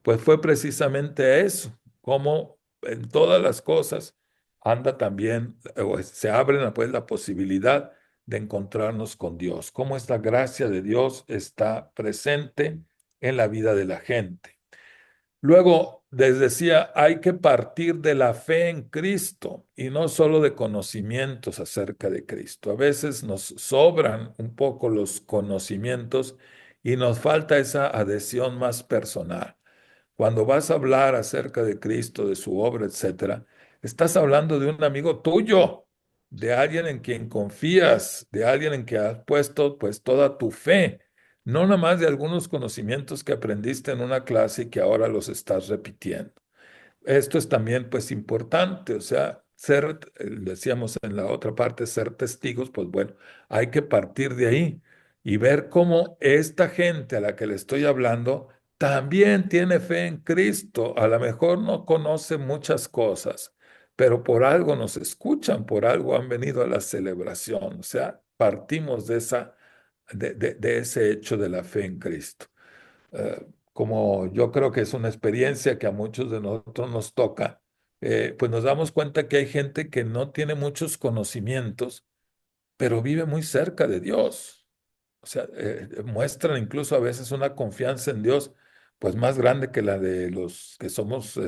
pues fue precisamente eso, como en todas las cosas anda también, o se abre pues la posibilidad de encontrarnos con Dios, cómo esta gracia de Dios está presente en la vida de la gente. Luego, les decía, hay que partir de la fe en Cristo y no solo de conocimientos acerca de Cristo. A veces nos sobran un poco los conocimientos y nos falta esa adhesión más personal. Cuando vas a hablar acerca de Cristo, de su obra, etcétera, estás hablando de un amigo tuyo, de alguien en quien confías, de alguien en quien has puesto pues toda tu fe, no nada más de algunos conocimientos que aprendiste en una clase y que ahora los estás repitiendo. Esto es también pues importante, o sea, ser, decíamos en la otra parte, ser testigos, pues bueno, hay que partir de ahí y ver cómo esta gente a la que le estoy hablando también tiene fe en Cristo. A lo mejor no conoce muchas cosas, pero por algo nos escuchan, por algo han venido a la celebración, o sea, partimos de de ese hecho de la fe en Cristo. Como yo creo que es una experiencia que a muchos de nosotros nos toca, pues nos damos cuenta que hay gente que no tiene muchos conocimientos, pero vive muy cerca de Dios. O sea, muestran incluso a veces una confianza en Dios, pues más grande que la de los que somos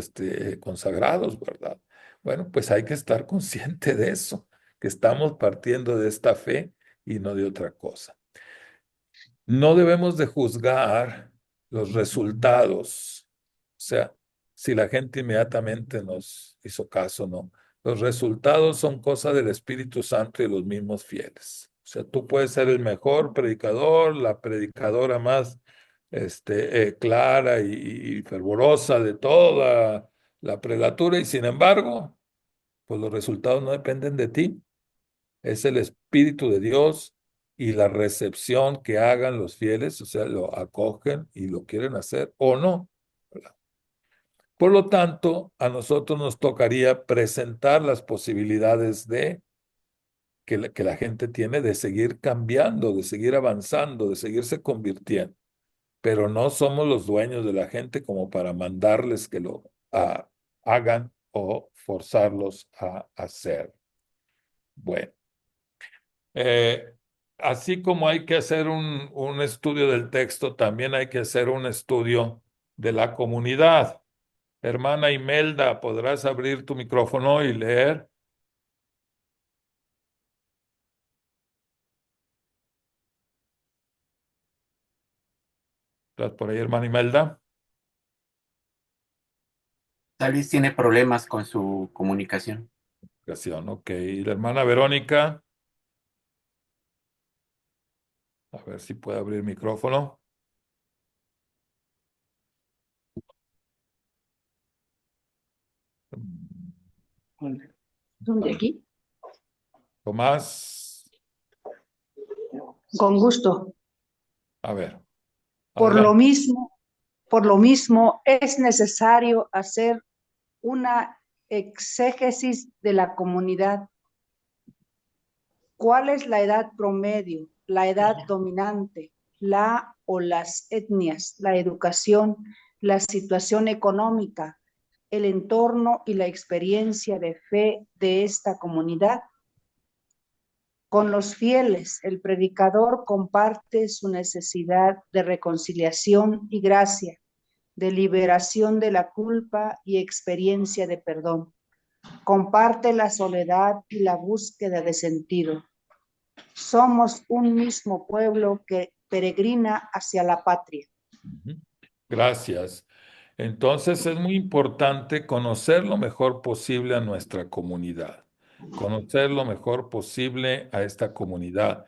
consagrados, ¿verdad? Bueno, pues hay que estar consciente de eso, que estamos partiendo de esta fe y no de otra cosa. No debemos de juzgar los resultados. O sea, si la gente inmediatamente nos hizo caso, no. Los resultados son cosa del Espíritu Santo y de los mismos fieles. O sea, tú puedes ser el mejor predicador, la predicadora más clara y fervorosa de toda la prelatura, y sin embargo, pues los resultados no dependen de ti. Es el Espíritu de Dios y la recepción que hagan los fieles, o sea, lo acogen y lo quieren hacer o no, ¿verdad? Por lo tanto, a nosotros nos tocaría presentar las posibilidades de que la gente tiene de seguir cambiando, de seguir avanzando, de seguirse convirtiendo. Pero no somos los dueños de la gente como para mandarles que lo hagan o forzarlos a hacer. Bueno. Eh, Así como hay que hacer un estudio del texto, también hay que hacer un estudio de la comunidad. Hermana Imelda, ¿podrás abrir tu micrófono y leer? ¿Estás por ahí, hermana Imelda? Tal vez tiene problemas con su comunicación. ocasión. Ok, y la hermana Verónica, a ver si puede abrir el micrófono. ¿Dónde aquí? Tomás, Con gusto. a ver, Por lo adelante. mismo, por lo mismo es necesario hacer una exégesis de la comunidad. ¿Cuál es la edad promedio, la edad dominante, la o las etnias, la educación, la situación económica, el entorno y la experiencia de fe de esta comunidad? Con los fieles, el predicador comparte su necesidad de reconciliación y gracia, de liberación de la culpa y experiencia de perdón. Comparte la soledad y la búsqueda de sentido. Somos un mismo pueblo que peregrina hacia la patria. Ujú. Gracias. Entonces es muy importante conocer lo mejor posible a nuestra comunidad, conocer lo mejor posible a esta comunidad.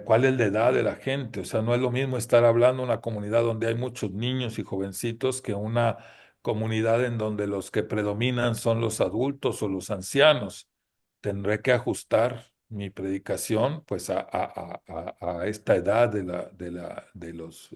¿Cuál es la edad de la gente? O sea, no es lo mismo estar hablando de una comunidad donde hay muchos niños y jovencitos que una comunidad en donde los que predominan son los adultos o los ancianos. Tendré que ajustar mi predicación pues a esta edad de los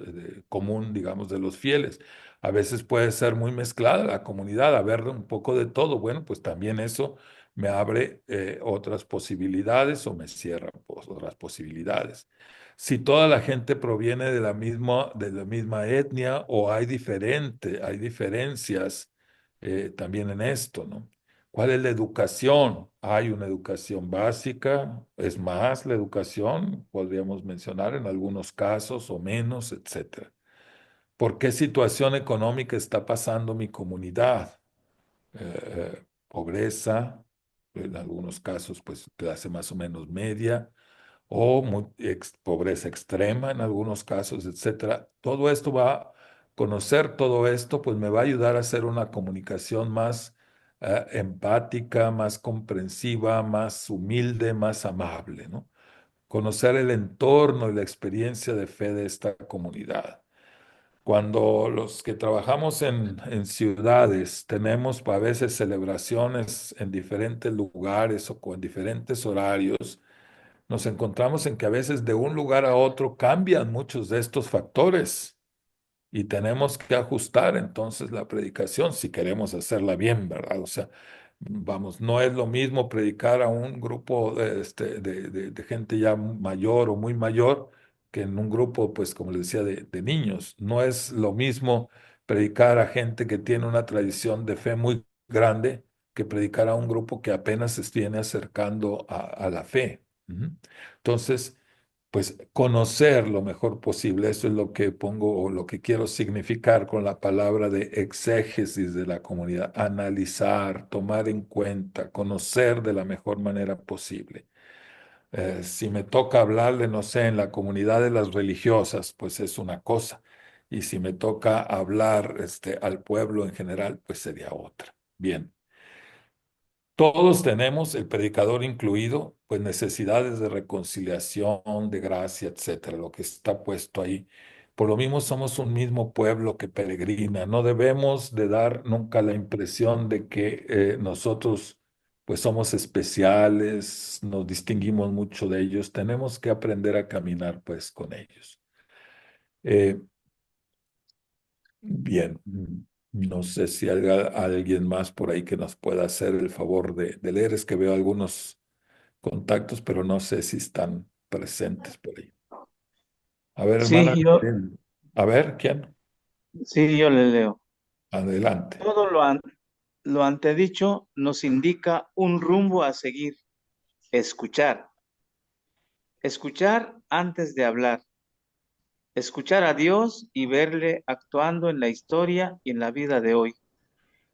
común, digamos, de los fieles. A veces puede ser muy mezclada la comunidad, haber un poco de todo. Bueno, pues también eso me abre otras posibilidades o me cierra pues, otras posibilidades. Si toda la gente proviene de la misma etnia o hay diferencias también en esto, ¿no? ¿Cuál es la educación? Hay una educación básica, es más la educación, podríamos mencionar en algunos casos o menos, etcétera. ¿Por qué situación económica está pasando mi comunidad? Pobreza, en algunos casos, pues clase más o menos media, o pobreza extrema en algunos casos, etcétera. Todo esto conocer todo esto, pues me va a ayudar a hacer una comunicación más empática, más comprensiva, más humilde, más amable, ¿no? Conocer el entorno y la experiencia de fe de esta comunidad. Cuando los que trabajamos en ciudades tenemos a veces celebraciones en diferentes lugares o con diferentes horarios, nos encontramos en que a veces de un lugar a otro cambian muchos de estos factores y tenemos que ajustar entonces la predicación si queremos hacerla bien, ¿verdad? O sea, vamos, no es lo mismo predicar a un grupo de gente ya mayor o muy mayor que en un grupo, pues como les decía, de niños. No es lo mismo predicar a gente que tiene una tradición de fe muy grande que predicar a un grupo que apenas se viene acercando a la fe. Ujú. Entonces, pues conocer lo mejor posible, eso es lo que pongo o lo que quiero significar con la palabra de exégesis de la comunidad, analizar, tomar en cuenta, conocer de la mejor manera posible. Si me toca hablarle, no sé, en la comunidad de las religiosas, pues es una cosa, y si me toca hablar al pueblo en general, pues sería otra. Bien. Todos tenemos, el predicador incluido, pues necesidades de reconciliación, de gracia, etcétera, lo que está puesto ahí. Por lo mismo somos un mismo pueblo que peregrina. No debemos de dar nunca la impresión de que nosotros pues somos especiales, nos distinguimos mucho de ellos. Tenemos que aprender a caminar pues con ellos. Eh, Bien, no sé si hay alguien más por ahí que nos pueda hacer el favor de leer. Es que veo algunos contactos, pero no sé si están presentes por ahí. A ver, hermana. Sí, yo, A ver, ¿quién? sí, yo le leo. Adelante. Todo lo antedicho nos indica un rumbo a seguir. Escuchar. Escuchar antes de hablar. Escuchar a Dios y verle actuando en la historia y en la vida de hoy.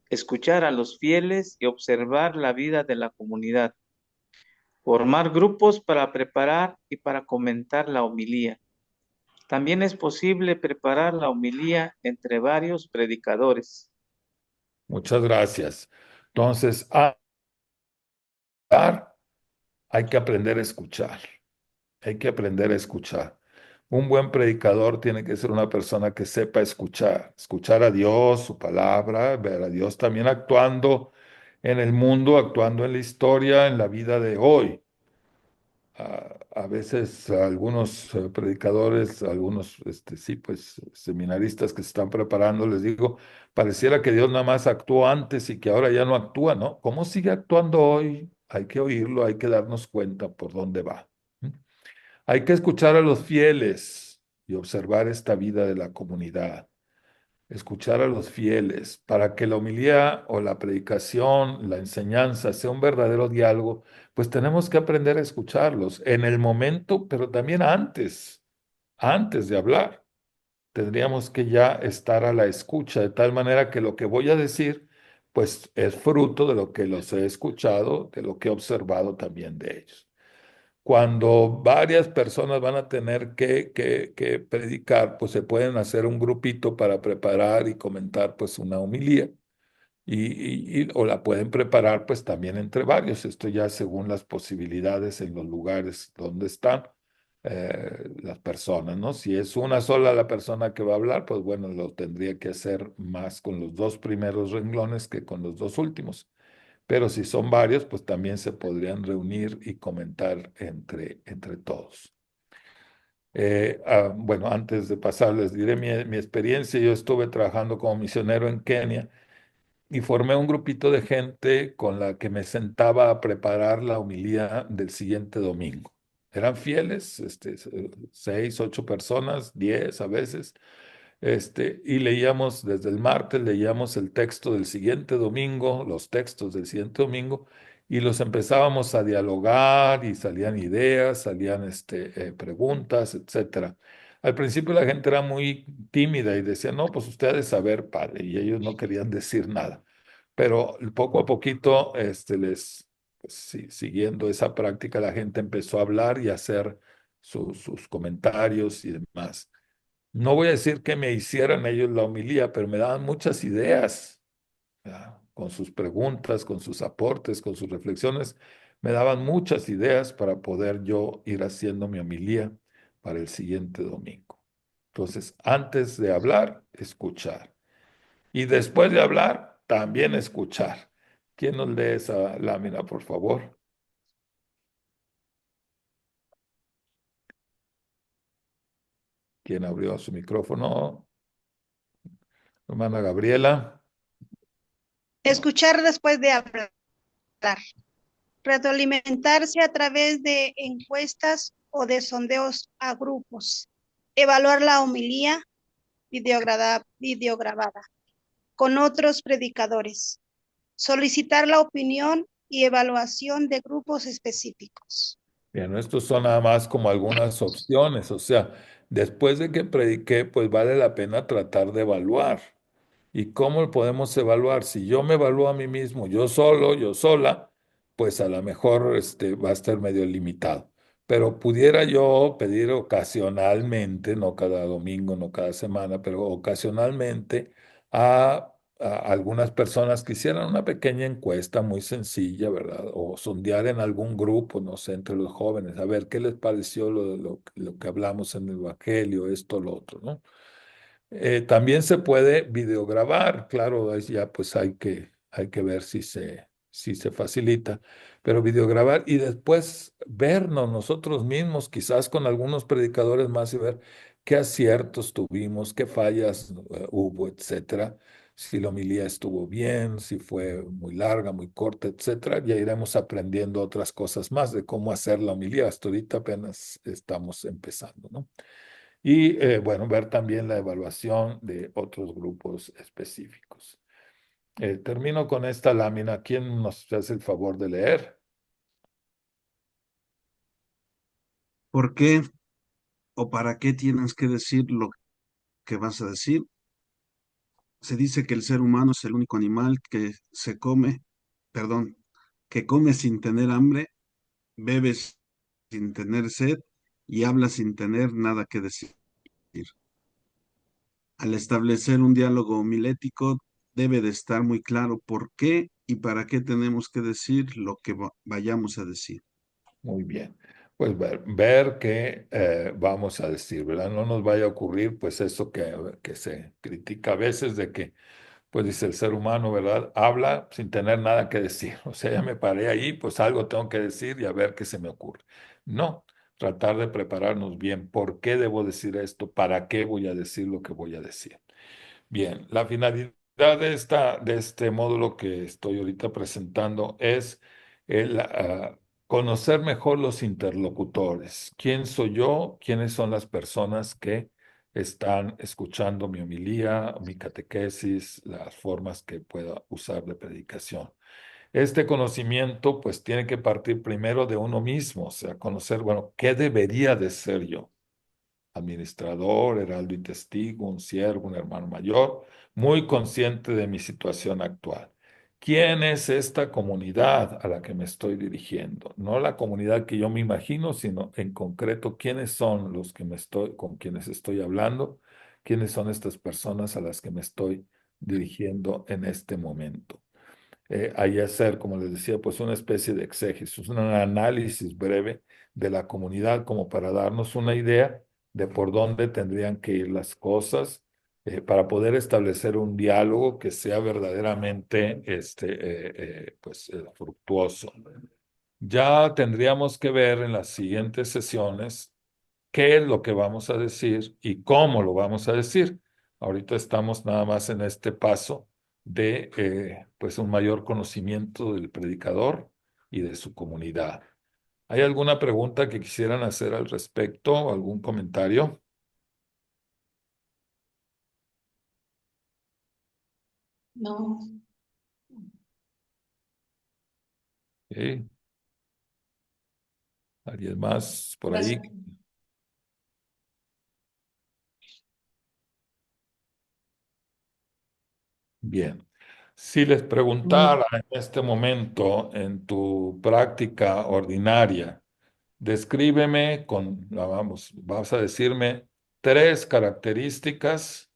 Escuchar a los fieles y observar la vida de la comunidad. Formar grupos para preparar y para comentar la homilía. También es posible preparar la homilía entre varios predicadores. Muchas gracias. Entonces, hay que aprender a escuchar. Hay que aprender a escuchar. Un buen predicador tiene que ser una persona que sepa escuchar, escuchar a Dios, su palabra, ver a Dios también actuando en el mundo, actuando en la historia, en la vida de hoy. A veces algunos predicadores, algunos sí, pues seminaristas que se están preparando, les digo, pareciera que Dios nada más actuó antes y que ahora ya no actúa, ¿no? ¿Cómo sigue actuando hoy? Hay que oírlo, hay que darnos cuenta por dónde va. Hay que escuchar a los fieles y observar esta vida de la comunidad. Escuchar a los fieles para que la homilía o la predicación, la enseñanza sea un verdadero diálogo, pues tenemos que aprender a escucharlos en el momento, pero también antes de hablar. Tendríamos que ya estar a la escucha, de tal manera que lo que voy a decir, pues es fruto de lo que los he escuchado, de lo que he observado también de ellos. Cuando varias personas van a tener que predicar, pues se pueden hacer un grupito para preparar y comentar pues una homilía. O la pueden preparar pues también entre varios. Esto ya según las posibilidades en los lugares donde están las personas, ¿no? Si es una sola la persona que va a hablar, pues bueno, lo tendría que hacer más con los dos primeros renglones que con los dos últimos. Pero si son varios, pues también se podrían reunir y comentar entre todos. Bueno, antes de pasar, les diré mi experiencia. Yo estuve trabajando como misionero en Kenia y formé un grupito de gente con la que me sentaba a preparar la homilía del siguiente domingo. Eran fieles, 6, 8 personas, 10 a veces. Y leíamos desde el martes, leíamos el texto del siguiente domingo, los textos del siguiente domingo, y los empezábamos a dialogar y salían ideas, salían preguntas, etcétera. Al principio la gente era muy tímida y decía, no, pues usted ha de saber, padre, y ellos no querían decir nada. Pero poco a poquito, pues, siguiendo esa práctica, la gente empezó a hablar y a hacer sus comentarios y demás. No voy a decir que me hicieran ellos la homilía, pero me daban muchas ideas, ¿verdad? Con sus preguntas, con sus aportes, con sus reflexiones, me daban muchas ideas para poder yo ir haciendo mi homilía para el siguiente domingo. Entonces, antes de hablar, escuchar. Y después de hablar, también escuchar. ¿Quién nos lee esa lámina, por favor? ¿Quién abrió su micrófono? Hermana Gabriela. Escuchar después de hablar. Retroalimentarse a través de encuestas o de sondeos a grupos. Evaluar la homilía videograbada con otros predicadores. Solicitar la opinión y evaluación de grupos específicos. Bien, estos son nada más como algunas opciones, o sea, después de que prediqué, pues vale la pena tratar de evaluar. ¿Y cómo lo podemos evaluar? Si yo me evalúo a mí mismo, yo solo, yo sola, pues a lo mejor va a estar medio limitado. Pero pudiera yo pedir ocasionalmente, no cada domingo, no cada semana, pero ocasionalmente a algunas personas que hicieran una pequeña encuesta muy sencilla, ¿verdad? O sondear en algún grupo, no sé, entre los jóvenes, a ver qué les pareció lo que hablamos en el Evangelio, esto, lo otro, ¿no? También se puede videograbar, claro, ahí ya pues hay que ver si se facilita, pero videograbar y después vernos nosotros mismos, quizás con algunos predicadores más y ver qué aciertos tuvimos, qué fallas hubo, etcétera. Si la homilía estuvo bien, si fue muy larga, muy corta, etcétera, ya iremos aprendiendo otras cosas más de cómo hacer la homilía. Hasta ahorita apenas estamos empezando, ¿no? Y bueno, ver también la evaluación de otros grupos específicos. Termino con esta lámina. ¿Quién nos hace el favor de leer? ¿Por qué o para qué tienes que decir lo que vas a decir? Se dice que el ser humano es el único animal que que come sin tener hambre, bebe sin tener sed y habla sin tener nada que decir. Al establecer un diálogo homilético, debe de estar muy claro por qué y para qué tenemos que decir lo que vayamos a decir. Muy bien. Pues ver qué vamos a decir, ¿verdad? No nos vaya a ocurrir pues eso que se critica a veces de que, pues dice el ser humano, ¿verdad? Habla sin tener nada que decir. O sea, ya me paré ahí, pues algo tengo que decir y a ver qué se me ocurre. No, tratar de prepararnos bien. ¿Por qué debo decir esto? ¿Para qué voy a decir lo que voy a decir? Bien, la finalidad de este módulo que estoy ahorita presentando es el, conocer mejor los interlocutores. ¿Quién soy yo? ¿Quiénes son las personas que están escuchando mi homilía, mi catequesis, las formas que pueda usar de predicación? Este conocimiento pues tiene que partir primero de uno mismo, o sea, conocer, bueno, ¿qué debería de ser yo? Administrador, heraldo y testigo, un siervo, un hermano mayor, muy consciente de mi situación actual. ¿Quién es esta comunidad a la que me estoy dirigiendo? No la comunidad que yo me imagino, sino en concreto quiénes son los que con quienes estoy hablando, quiénes son estas personas a las que me estoy dirigiendo en este momento. Ahí hacer, como les decía, pues una especie de exégesis, un análisis breve de la comunidad como para darnos una idea de por dónde tendrían que ir las cosas para poder establecer un diálogo que sea verdaderamente fructuoso. Ya tendríamos que ver en las siguientes sesiones qué es lo que vamos a decir y cómo lo vamos a decir. Ahorita estamos nada más en este paso de pues un mayor conocimiento del predicador y de su comunidad. ¿Hay alguna pregunta que quisieran hacer al respecto? ¿Algún comentario? No. Sí. ¿Alguien más por ahí? Gracias. Bien. Si les preguntara en este momento en tu práctica ordinaria, descríbeme vas a decirme 3 características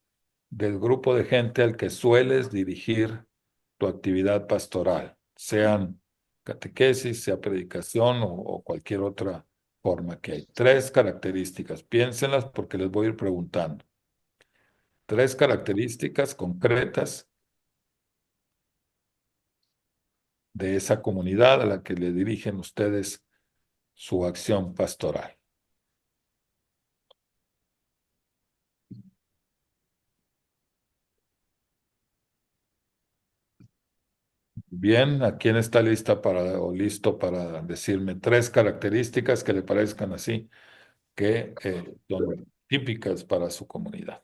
del grupo de gente al que sueles dirigir tu actividad pastoral, sean catequesis, sea predicación o cualquier otra forma que hay. 3 características, piénsenlas porque les voy a ir preguntando. 3 características concretas de esa comunidad a la que le dirigen ustedes su acción pastoral. Bien, ¿a quién está lista o listo para decirme 3 características que le parezcan así, que son típicas para su comunidad?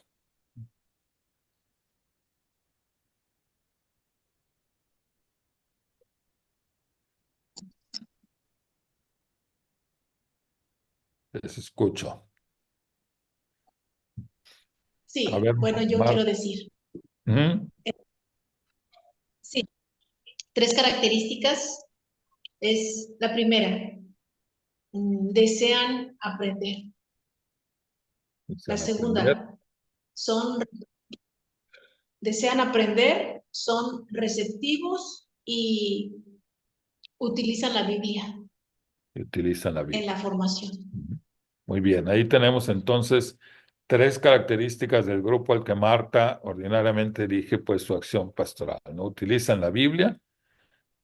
Les escucho. A Sí, ver, bueno, yo quiero decir. ¿Mm? Sí, 3 características. Es la primera, desean aprender. La aprender. segunda, desean aprender, son receptivos y utilizan la Biblia Y utilizan la en Biblia. la formación. Muy bien, ahí tenemos entonces 3 características del grupo al que Marta ordinariamente dirige pues su acción pastoral, ¿no? Utilizan la Biblia,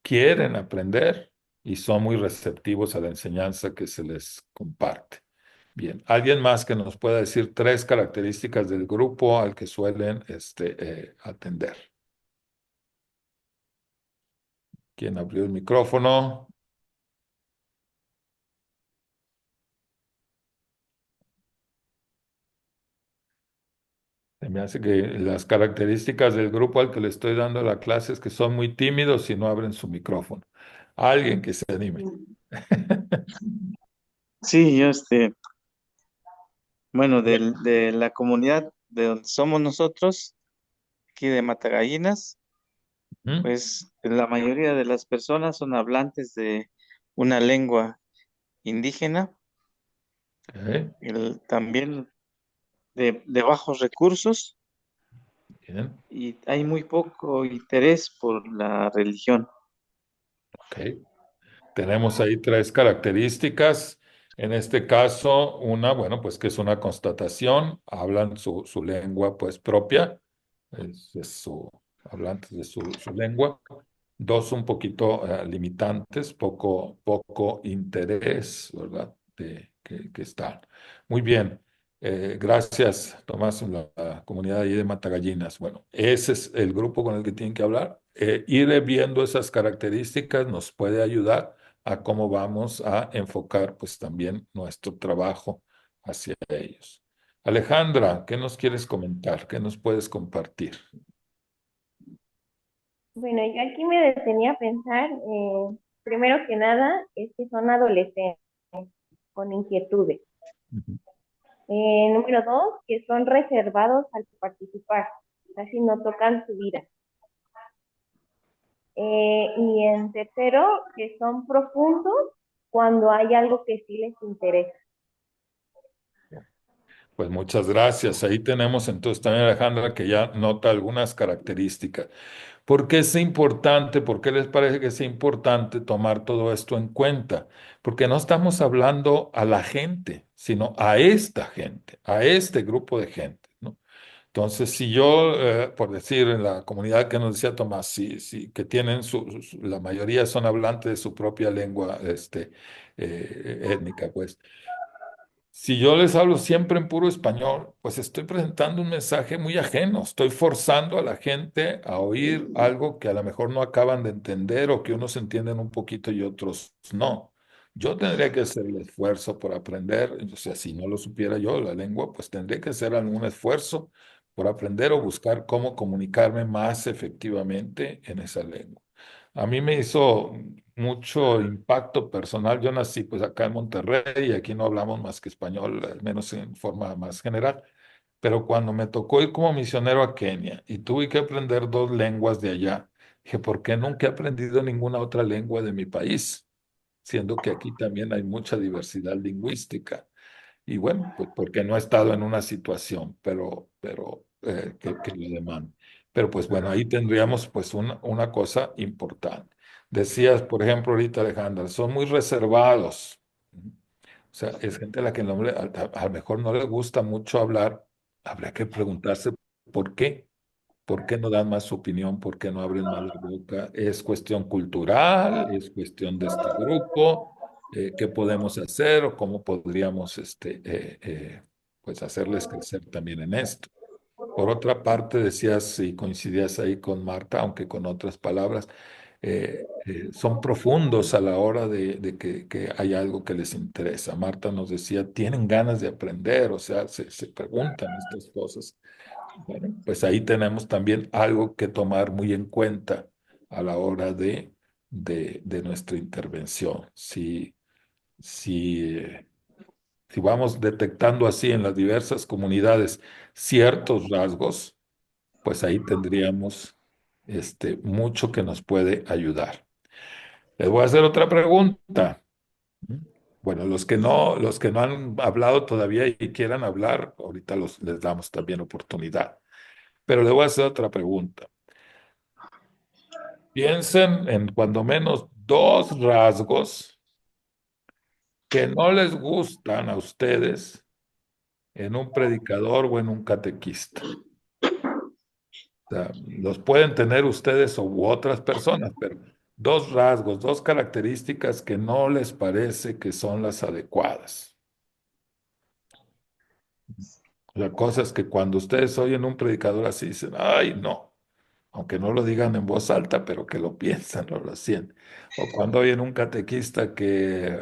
quieren aprender y son muy receptivos a la enseñanza que se les comparte. Bien, ¿alguien más que nos pueda decir 3 características del grupo al que suelen atender? ¿Quién abrió el micrófono? Se me hace que las características del grupo al que le estoy dando la clase es que son muy tímidos y no abren su micrófono. Alguien que se anime. Sí, yo, bueno, de la comunidad de donde somos nosotros, aquí de Matagallinas, ¿Mm? pues la mayoría de las personas son hablantes de una lengua indígena, Ok, también de bajos recursos, Bien, y hay muy poco interés por la religión. ok. Tenemos ahí tres características. En este caso, una, bueno, pues que es una constatación, hablan su lengua pues propia, hablantes de su lengua. Dos, un poquito limitantes, poco interés, ¿verdad? Que están. Muy bien. Gracias, Tomás, la comunidad ahí de Matagallinas. Bueno, ese es el grupo con el que tienen que hablar. Ir viendo esas características nos puede ayudar a cómo vamos a enfocar pues también nuestro trabajo hacia ellos. Alejandra, ¿qué nos quieres comentar? ¿Qué nos puedes compartir? Bueno, yo aquí me detenía a pensar, primero que nada, es que son adolescentes con inquietudes. Ujú. Número dos, que son reservados al participar, casi no tocan su vida. Y en tercero, que son profundos cuando hay algo que sí les interesa. Pues muchas gracias. Ahí tenemos entonces también a Alejandra que ya nota algunas características. ¿Por qué es importante? ¿Por qué les parece que es importante tomar todo esto en cuenta? Porque no estamos hablando a la gente, sino a esta gente, a este grupo de gente, ¿no? Entonces, si yo, por decir, en la comunidad que nos decía Tomás, que tienen la mayoría son hablantes de su propia lengua, étnica, pues. Si yo les hablo siempre en puro español, pues estoy presentando un mensaje muy ajeno. Estoy forzando a la gente a oír algo que a lo mejor no acaban de entender o que unos entienden un poquito y otros no. Yo tendría que hacer el esfuerzo por aprender, o sea, si no lo supiera yo la lengua, pues tendría que hacer algún esfuerzo por aprender o buscar cómo comunicarme más efectivamente en esa lengua. A mí me hizo mucho impacto personal. Yo nací pues acá en Monterrey y aquí no hablamos más que español, al menos en forma más general. Pero cuando me tocó ir como misionero a Kenia y tuve que aprender dos lenguas de allá, dije, ¿por qué nunca he aprendido ninguna otra lengua de mi país? Siendo que aquí también hay mucha diversidad lingüística. Y bueno, pues porque no he estado en una situación, que lo demande. Pero pues bueno, ahí tendríamos pues una cosa importante. Decías, por ejemplo, ahorita Alejandra, son muy reservados. O sea, es gente a la que a lo mejor no le gusta mucho hablar. Habría que preguntarse por qué. ¿Por qué no dan más su opinión? ¿Por qué no abren más la boca? ¿Es cuestión cultural? ¿Es cuestión de este grupo? ¿Qué podemos hacer o cómo podríamos pues hacerles crecer también en esto? Por otra parte, decías y coincidías ahí con Marta, aunque con otras palabras, son profundos a la hora que hay algo que les interesa. Marta nos decía, tienen ganas de aprender, o sea, se preguntan estas cosas. Bueno, pues ahí tenemos también algo que tomar muy en cuenta a la hora de nuestra intervención. Si vamos detectando así en las diversas comunidades ciertos rasgos, pues ahí tendríamos mucho que nos puede ayudar. Les voy a hacer otra pregunta. Bueno, los que no han hablado todavía y quieran hablar, ahorita les damos también oportunidad. Pero le voy a hacer otra pregunta. Piensen en cuando menos dos rasgos que no les gustan a ustedes en un predicador o en un catequista. O sea, los pueden tener ustedes u otras personas, pero dos rasgos, dos características que no les parece que son las adecuadas. O sea, cosas que cuando ustedes oyen un predicador así dicen, ay, no. Aunque no lo digan en voz alta, pero que lo piensan o lo sienten. O cuando oyen un catequista que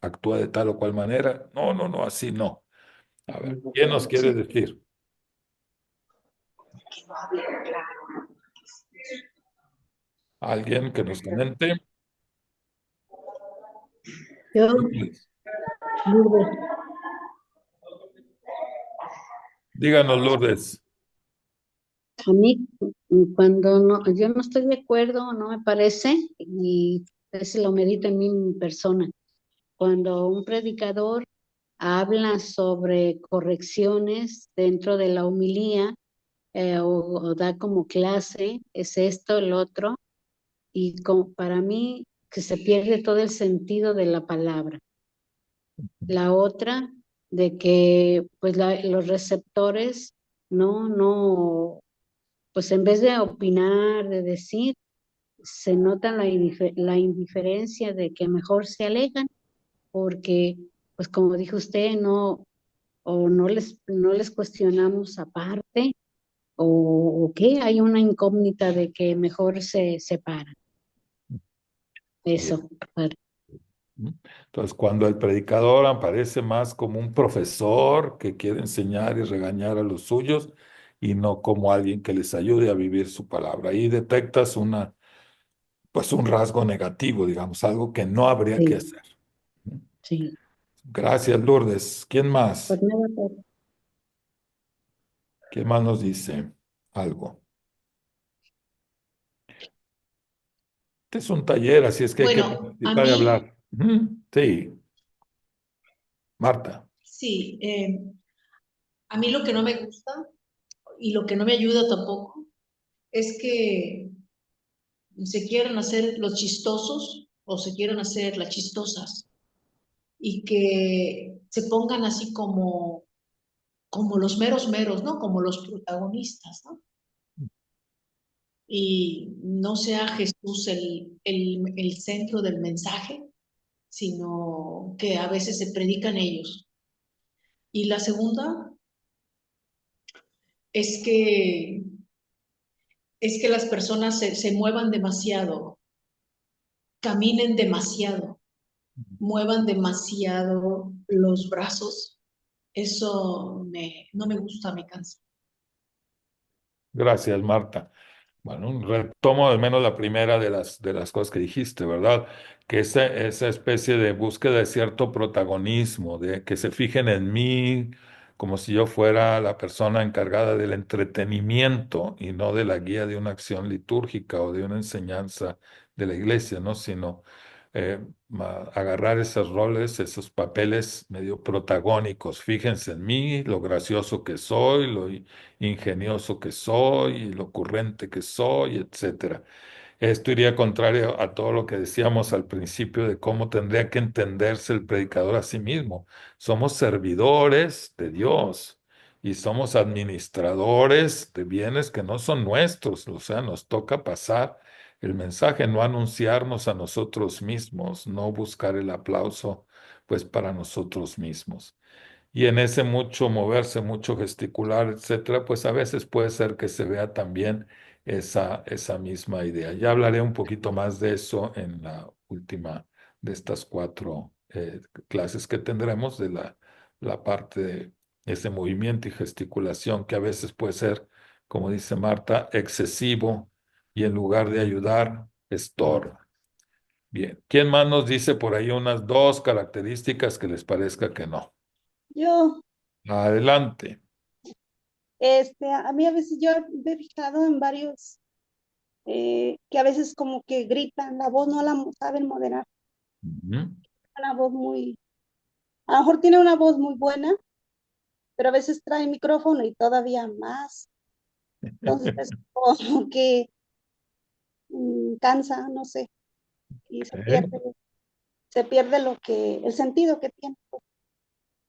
actúa de tal o cual manera, no, no, no, así no. A ver, ¿quién nos quiere decir? ¿Alguien que nos comente? Yo, Lourdes. Lourdes, Díganos, Lourdes. a mí cuando no, yo no estoy de acuerdo, no me parece, y se lo medito en mi persona. Cuando un predicador habla sobre correcciones dentro de la homilía, o da como clase, es esto, el otro, y para mí que se pierde todo el sentido de la palabra. La otra, de que pues los receptores no, pues en vez de opinar, de decir, se nota la indiferencia de que mejor se alejan, porque pues como dijo usted, no les cuestionamos aparte, o qué, hay una incógnita de que mejor se separan. Eso. Entonces, cuando el predicador aparece más como un profesor que quiere enseñar y regañar a los suyos y no como alguien que les ayude a vivir su palabra, ahí detectas pues un rasgo negativo, digamos, algo que no habría que Sí, hacer. sí. Gracias, Lourdes. ¿Quién más? Pues nada, pues, ¿Quién más nos dice algo? Este es un taller, así es que hay que Bueno, a participar y mí, hablar. Sí, Marta. sí, a mí lo que no me gusta y lo que no me ayuda tampoco es que se quieran hacer los chistosos o se quieran hacer las chistosas y que se pongan así como los meros meros, ¿no? Como los protagonistas, ¿no? Y no sea Jesús el centro del mensaje, sino que a veces se predican ellos. Y la segunda es que, es que las personas se muevan demasiado, caminen demasiado, muevan demasiado los brazos. Eso no me gusta, me cansa. Gracias, Marta. Bueno, retomo al menos la primera de las cosas que dijiste, ¿verdad? Que esa especie de búsqueda de cierto protagonismo, de que se fijen en mí como si yo fuera la persona encargada del entretenimiento y no de la guía de una acción litúrgica o de una enseñanza de la iglesia, ¿no? Sino agarrar esos roles, esos papeles medio protagónicos. Fíjense en mí, lo gracioso que soy, lo ingenioso que soy, y lo ocurrente que soy, etcétera. Esto iría contrario a todo lo que decíamos al principio de cómo tendría que entenderse el predicador a sí mismo. Somos servidores de Dios y somos administradores de bienes que no son nuestros. O sea, nos toca pasar el mensaje, no anunciarnos a nosotros mismos, no buscar el aplauso, pues para nosotros mismos. Y en ese mucho moverse, mucho gesticular, etcétera, pues a veces puede ser que se vea también esa misma idea. Ya hablaré un poquito más de eso en la última de estas cuatro clases que tendremos, de la parte de ese movimiento y gesticulación que a veces puede ser, como dice Marta, excesivo y en lugar de ayudar, estorba. Bien, ¿quién más nos dice por ahí unas dos características que les parezca que no? Yo, Adelante. a mí a veces yo me he fijado en varios que a veces como que gritan, la voz no la saben moderar, Ujú. una voz muy, a lo mejor tiene una voz muy buena, pero a veces trae micrófono y todavía más. Entonces es como que cansa, no sé, y ¿Eh? se pierde el sentido que tiene, pues,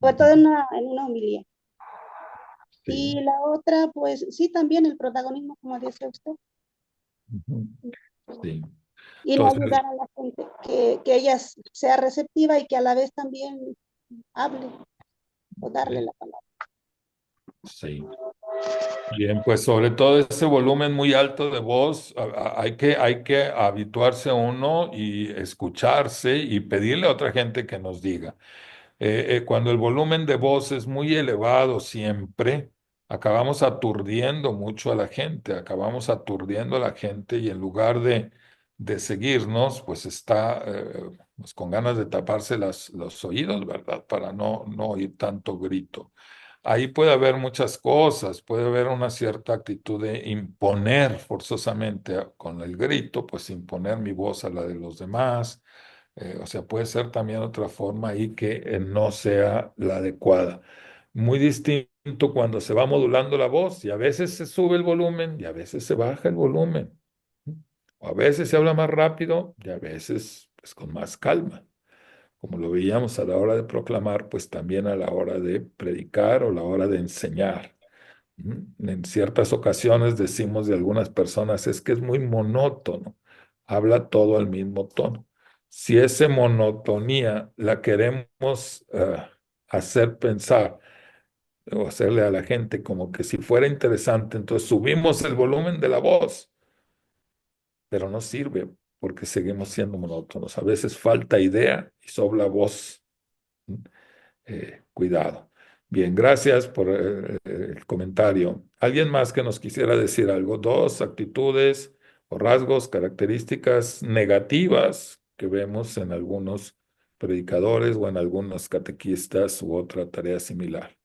sobre todo en una homilía. Sí. Y la otra, pues sí, también el protagonismo, como dice usted, Ujú. Sí. y no Entonces, ayudar a la gente, que ella sea receptiva y que a la vez también hable o darle la palabra. sí. Bien, pues sobre todo ese volumen muy alto de voz, hay que habituarse a uno y escucharse y pedirle a otra gente que nos diga. Cuando el volumen de voz es muy elevado siempre, acabamos aturdiendo mucho a la gente, acabamos aturdiendo a la gente y en lugar de seguirnos, pues está pues con ganas de taparse los oídos, ¿verdad? Para no oír tanto grito. Ahí puede haber muchas cosas, puede haber una cierta actitud de imponer forzosamente con el grito, pues imponer mi voz a la de los demás. O sea, puede ser también otra forma ahí que no sea la adecuada. Muy distinto cuando se va modulando la voz y a veces se sube el volumen y a veces se baja el volumen. O a veces se habla más rápido y a veces pues, con más calma. Como lo veíamos a la hora de proclamar, pues también a la hora de predicar o la hora de enseñar. En ciertas ocasiones decimos de algunas personas, es que es muy monótono, habla todo al mismo tono. Si esa monotonía la queremos hacer pensar o hacerle a la gente como que si fuera interesante, entonces subimos el volumen de la voz, pero no sirve porque seguimos siendo monótonos. A veces falta idea y sobra voz. Cuidado. Bien, gracias por el comentario. ¿Alguien más que nos quisiera decir algo? Dos actitudes o rasgos, características negativas que vemos en algunos predicadores o en algunos catequistas u otra tarea similar.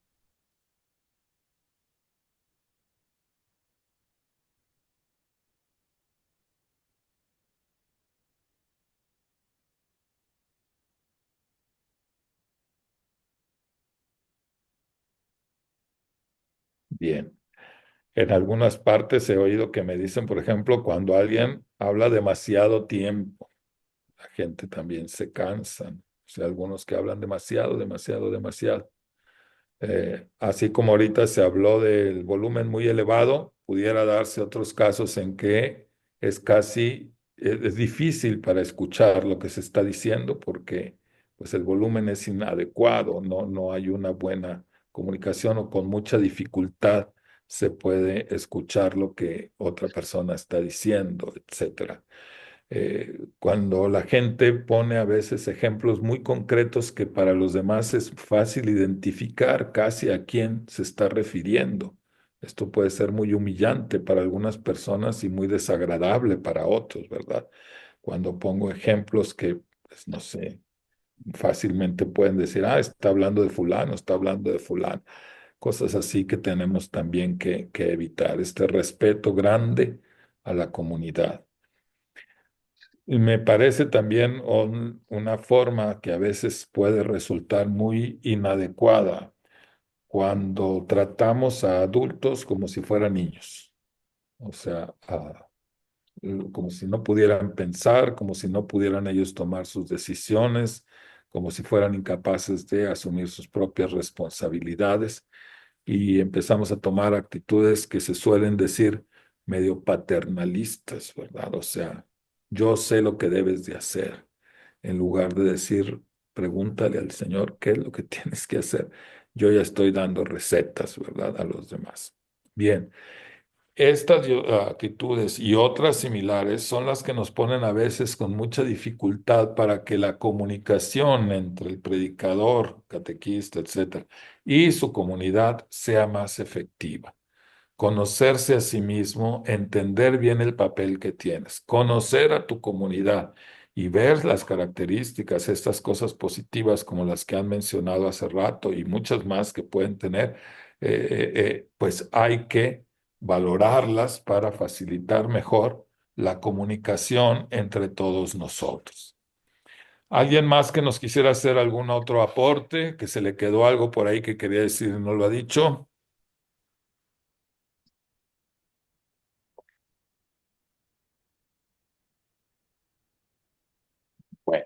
Bien. En algunas partes he oído que me dicen, por ejemplo, cuando alguien habla demasiado tiempo, la gente también se cansa. O sea, algunos que hablan demasiado, demasiado, demasiado. Así como ahorita se habló del volumen muy elevado, pudiera darse otros casos en que es casi, es difícil para escuchar lo que se está diciendo porque pues el volumen es inadecuado, no hay una buena comunicación o con mucha dificultad se puede escuchar lo que otra persona está diciendo, etcétera. Cuando la gente pone a veces ejemplos muy concretos que para los demás es fácil identificar casi a quién se está refiriendo. Esto puede ser muy humillante para algunas personas y muy desagradable para otros, ¿verdad? Cuando pongo ejemplos que, pues, no sé, fácilmente pueden decir, ah, está hablando de fulano, está hablando de fulano. Cosas así que tenemos también que evitar, este respeto grande a la comunidad. Y me parece también una forma que a veces puede resultar muy inadecuada cuando tratamos a adultos como si fueran niños, o sea, como si no pudieran pensar, como si no pudieran ellos tomar sus decisiones, como si fueran incapaces de asumir sus propias responsabilidades y empezamos a tomar actitudes que se suelen decir medio paternalistas, ¿verdad? O sea, yo sé lo que debes de hacer, en lugar de decir, pregúntale al Señor qué es lo que tienes que hacer. Yo ya estoy dando recetas, ¿verdad? A los demás. Bien, estas actitudes y otras similares son las que nos ponen a veces con mucha dificultad para que la comunicación entre el predicador, catequista, etcétera, y su comunidad sea más efectiva. Conocerse a sí mismo, entender bien el papel que tienes, conocer a tu comunidad y ver las características, estas cosas positivas como las que han mencionado hace rato y muchas más que pueden tener, pues hay que valorarlas para facilitar mejor la comunicación entre todos nosotros. ¿Alguien más que nos quisiera hacer algún otro aporte? Que se le quedó algo por ahí que quería decir y no lo ha dicho. Bueno.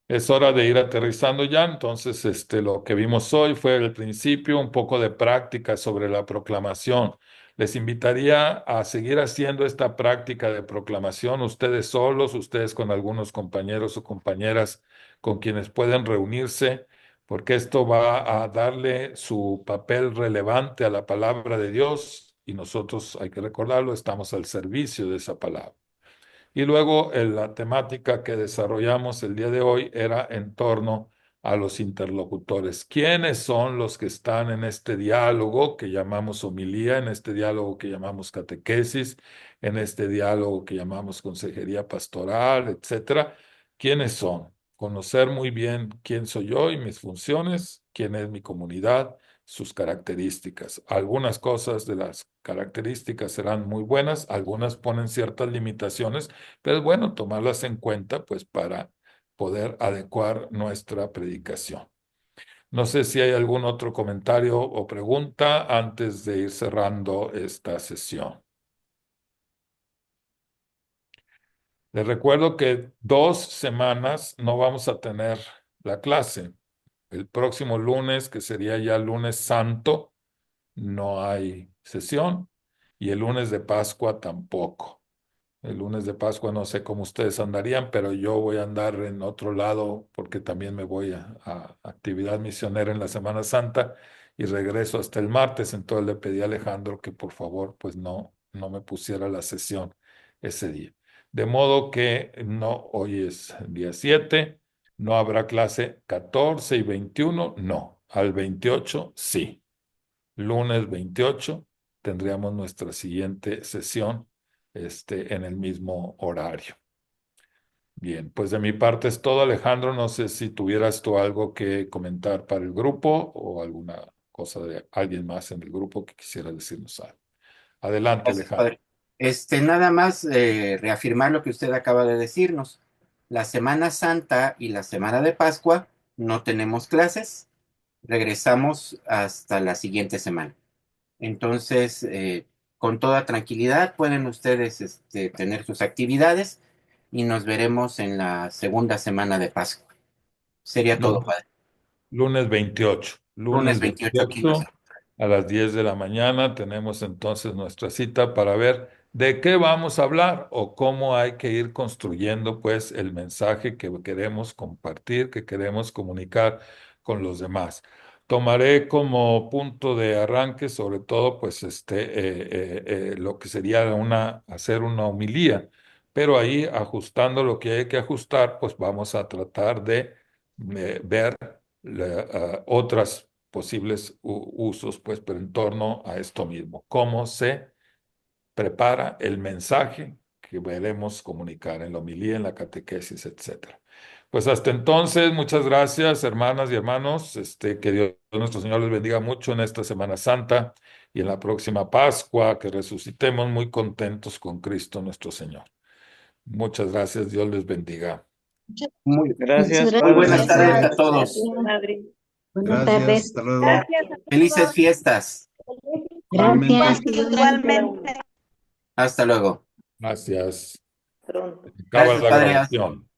Es hora de ir aterrizando ya, entonces lo que vimos hoy fue el principio, un poco de práctica sobre la proclamación. Les invitaría a seguir haciendo esta práctica de proclamación, ustedes solos, ustedes con algunos compañeros o compañeras con quienes pueden reunirse, porque esto va a darle su papel relevante a la palabra de Dios y nosotros, hay que recordarlo, estamos al servicio de esa palabra. Y luego la temática que desarrollamos el día de hoy era en torno a los interlocutores. ¿Quiénes son los que están en este diálogo que llamamos homilía, en este diálogo que llamamos catequesis, en este diálogo que llamamos consejería pastoral, etcétera? ¿Quiénes son? Conocer muy bien quién soy yo y mis funciones, quién es mi comunidad, sus características. Algunas cosas de las características serán muy buenas, algunas ponen ciertas limitaciones, pero es bueno tomarlas en cuenta pues para poder adecuar nuestra predicación. No sé si hay algún otro comentario o pregunta antes de ir cerrando esta sesión. Les recuerdo que 2 semanas no vamos a tener la clase. El próximo lunes, que sería ya lunes santo, no hay sesión, y el lunes de Pascua tampoco. El lunes de Pascua no sé cómo ustedes andarían, pero yo voy a andar en otro lado porque también me voy a actividad misionera en la Semana Santa y regreso hasta el martes. Entonces le pedí a Alejandro que por favor pues no me pusiera la sesión ese día. De modo que no, hoy es día 7, no habrá clase 14 y 21, no. Al 28 sí. Lunes 28 tendríamos nuestra siguiente sesión en el mismo horario. Bien, pues de mi parte es todo, Alejandro. No sé si tuvieras tú algo que comentar para el grupo o alguna cosa de alguien más en el grupo que quisiera decirnos algo. Adelante, Gracias, Alejandro. padre. Nada más reafirmar lo que usted acaba de decirnos. La Semana Santa y la Semana de Pascua no tenemos clases. Regresamos hasta la siguiente semana. Entonces, con toda tranquilidad pueden ustedes tener sus actividades y nos veremos en la segunda semana de Pascua. Sería todo, padre. Lunes 28. Lunes Lunes 28 aquí nos 28 a las 10 de la mañana tenemos entonces nuestra cita para ver de qué vamos a hablar o cómo hay que ir construyendo pues el mensaje que queremos compartir, que queremos comunicar con los demás. Tomaré como punto de arranque sobre todo pues lo que sería hacer una homilía, pero ahí ajustando lo que hay que ajustar pues vamos a tratar de ver otras posibles usos, pues, pero en torno a esto mismo. Cómo se prepara el mensaje que veremos comunicar en la homilía, en la catequesis, etcétera. Pues hasta entonces, muchas gracias, hermanas y hermanos. Que Dios nuestro Señor les bendiga mucho en esta Semana Santa y en la próxima Pascua, que resucitemos muy contentos con Cristo nuestro Señor. Muchas gracias, Dios les bendiga. Gracias, Muy Padre. buenas tardes a todos. Padre. Buenas Gracias, tardes. hasta luego. Gracias a Felices todos. fiestas. Gracias. Igualmente. Hasta luego. Gracias. Pronto. Acaba Gracias, la padre. grabación.